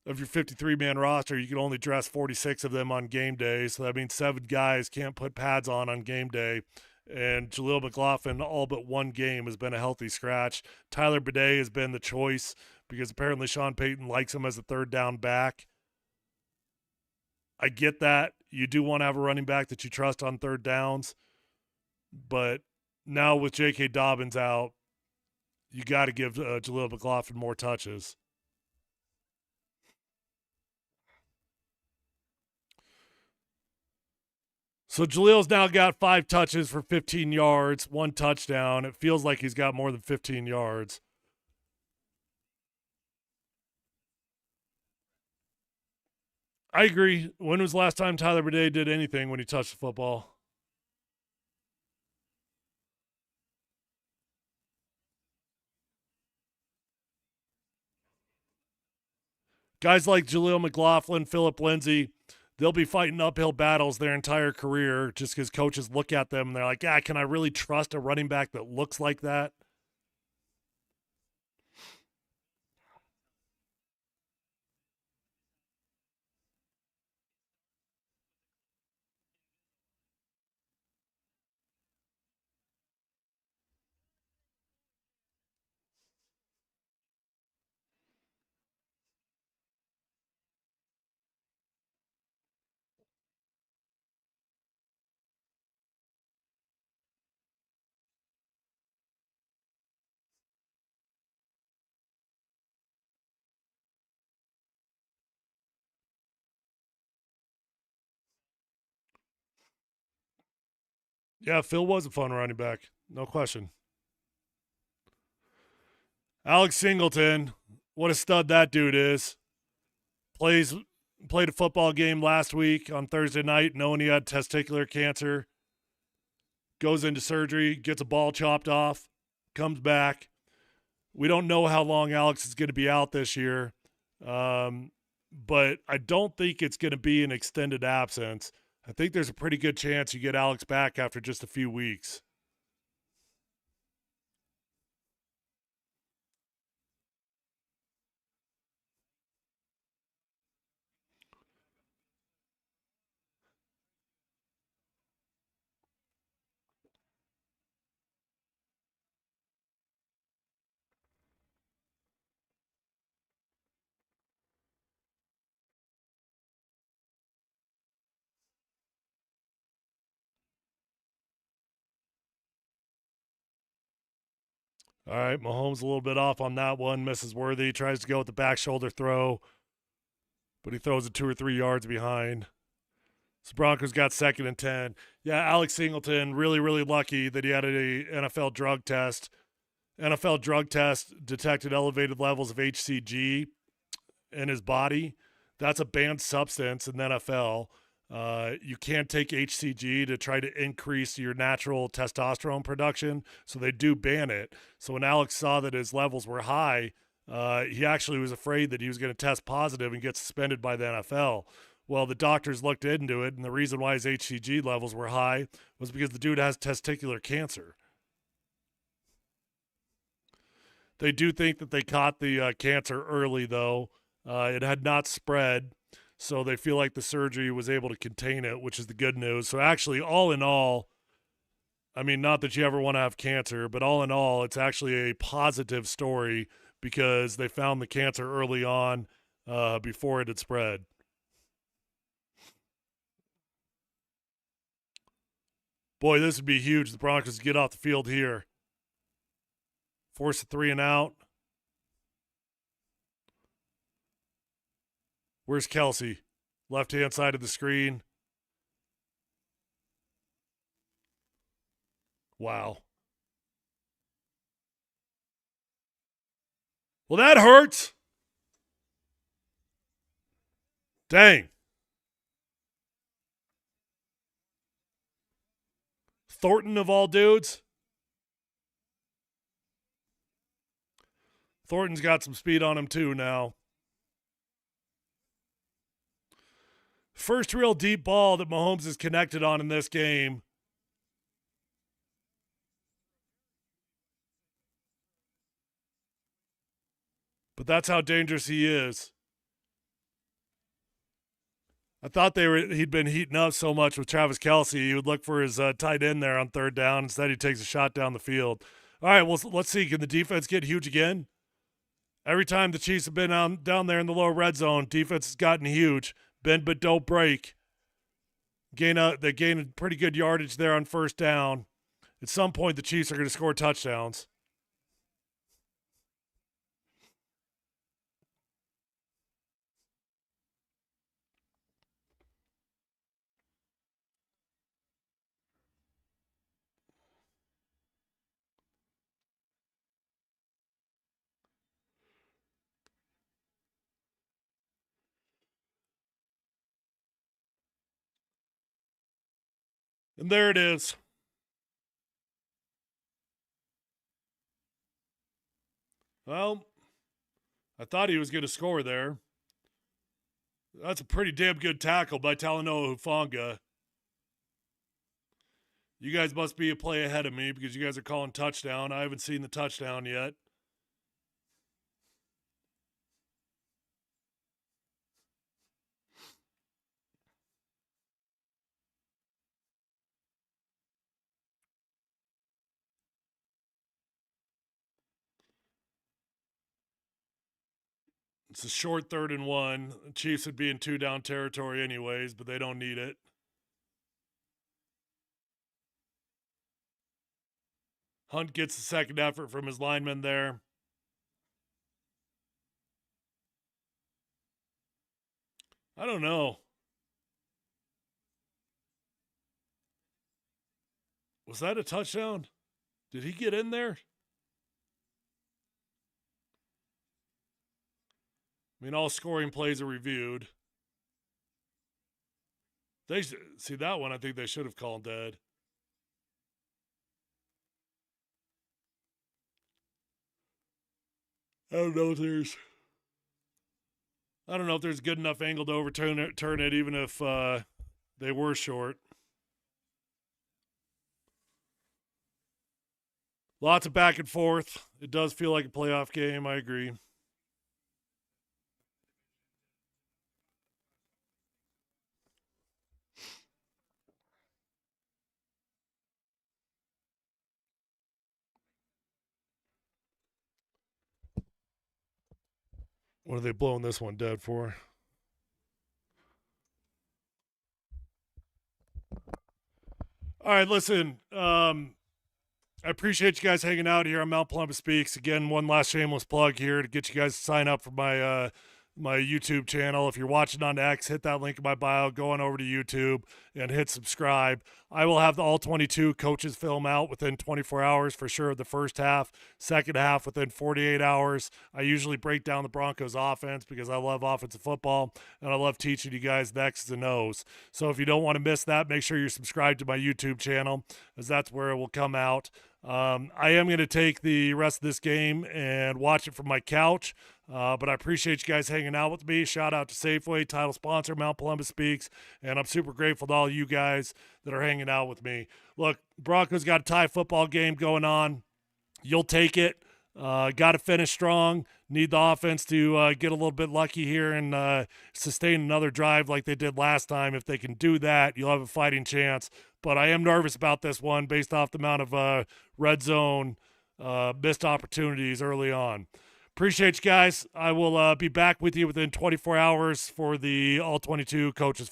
Of your 53-man roster, you can only dress 46 of them on game day. So that means 7 guys can't put pads on game day. And Jaleel McLaughlin, all but one game, has been a healthy scratch. Tyler Bidet has been the choice because apparently Sean Payton likes him as a third down back. I get that. You do want to have a running back that you trust on third downs. But now with J.K. Dobbins out, you got to give Jaleel McLaughlin more touches. So Jaleel's now got 5 touches for 15 yards, 1 touchdown. It feels like he's got more than 15 yards. I agree. When was the last time Tyler Bidet did anything when he touched the football? Guys like Jaleel McLaughlin, Phillip Lindsay, they'll be fighting uphill battles their entire career just because coaches look at them and they're like, yeah, can I really trust a running back that looks like that? Yeah, Phil was a fun running back. No question. Alex Singleton, what a stud that dude is. Played a football game last week on Thursday night knowing he had testicular cancer. Goes into surgery, gets a ball chopped off, comes back. We don't know how long Alex is going to be out this year, but I don't think it's going to be an extended absence. I think there's a pretty good chance you get Alex back after just a few weeks. All right, Mahomes a little bit off on that one. Misses Worthy, tries to go with the back shoulder throw, but he throws it 2 or 3 yards behind. So Broncos got 2nd and 10. Yeah, Alex Singleton, really, really lucky that he had a NFL drug test. NFL drug test detected elevated levels of HCG in his body. That's a banned substance in the NFL. You can't take HCG to try to increase your natural testosterone production, so they do ban it. So when Alex saw that his levels were high, he actually was afraid that he was going to test positive and get suspended by the NFL. Well, the doctors looked into it, and the reason why his HCG levels were high was because the dude has testicular cancer. They do think that they caught the cancer early, though. It had not spread, so they feel like the surgery was able to contain it, which is the good news. So actually, all in all, I mean, not that you ever want to have cancer, but all in all, it's actually a positive story because they found the cancer early on before it had spread. Boy, this would be huge. The Broncos get off the field here. Force a 3 and out. Where's Kelsey? Left-hand side of the screen. Wow. Well, that hurts. Dang. Thornton of all dudes. Thornton's got some speed on him too now. First real deep ball that Mahomes is connected on in this game. But that's how dangerous he is. I thought he'd been heating up so much with Travis Kelce, he would look for his tight end there on third down. Instead, he takes a shot down the field. All right, well, let's see. Can the defense get huge again? Every time the Chiefs have been down there in the lower red zone, defense has gotten huge. Bend but don't break. They gain pretty good yardage there on first down. At some point, the Chiefs are going to score touchdowns. And there it is. Well, I thought he was going to score there. That's a pretty damn good tackle by Talanoa Hufanga. You guys must be a play ahead of me because you guys are calling touchdown. I haven't seen the touchdown yet. It's a short 3rd and 1. The Chiefs would be in 2-down territory anyways, but they don't need it. Hunt gets the second effort from his lineman there. I don't know. Was that a touchdown? Did he get in there? I mean, all scoring plays are reviewed. They see that one. I think they should have called dead. I don't know if there's good enough angle to overturn it, even if they were short. Lots of back and forth. It does feel like a playoff game. I agree. What are they blowing this one dead for? All right, listen. I appreciate you guys hanging out here on Mount Polumbus Speaks. Again, one last shameless plug here to get you guys to sign up for my my YouTube channel. If you're watching on X, hit that link in my bio, go on over to YouTube and hit subscribe. I will have the all 22 coaches film out within 24 hours for sure of the first half, second half within 48 hours. I usually break down the Broncos offense because I love offensive football and I love teaching you guys the X's and O's. So if you don't want to miss that, make sure you're subscribed to my YouTube channel as that's where it will come out. I am going to take the rest of this game and watch it from my couch. But I appreciate you guys hanging out with me. Shout out to Safeway, title sponsor, Mount Polumbus Speaks. And I'm super grateful to all you guys that are hanging out with me. Look, Broncos got a tie football game going on. You'll take it. Got to finish strong. Need the offense to get a little bit lucky here and sustain another drive like they did last time. If they can do that, you'll have a fighting chance. But I am nervous about this one based off the amount of red zone missed opportunities early on. Appreciate you guys. I will be back with you within 24 hours for the All-22 Coaches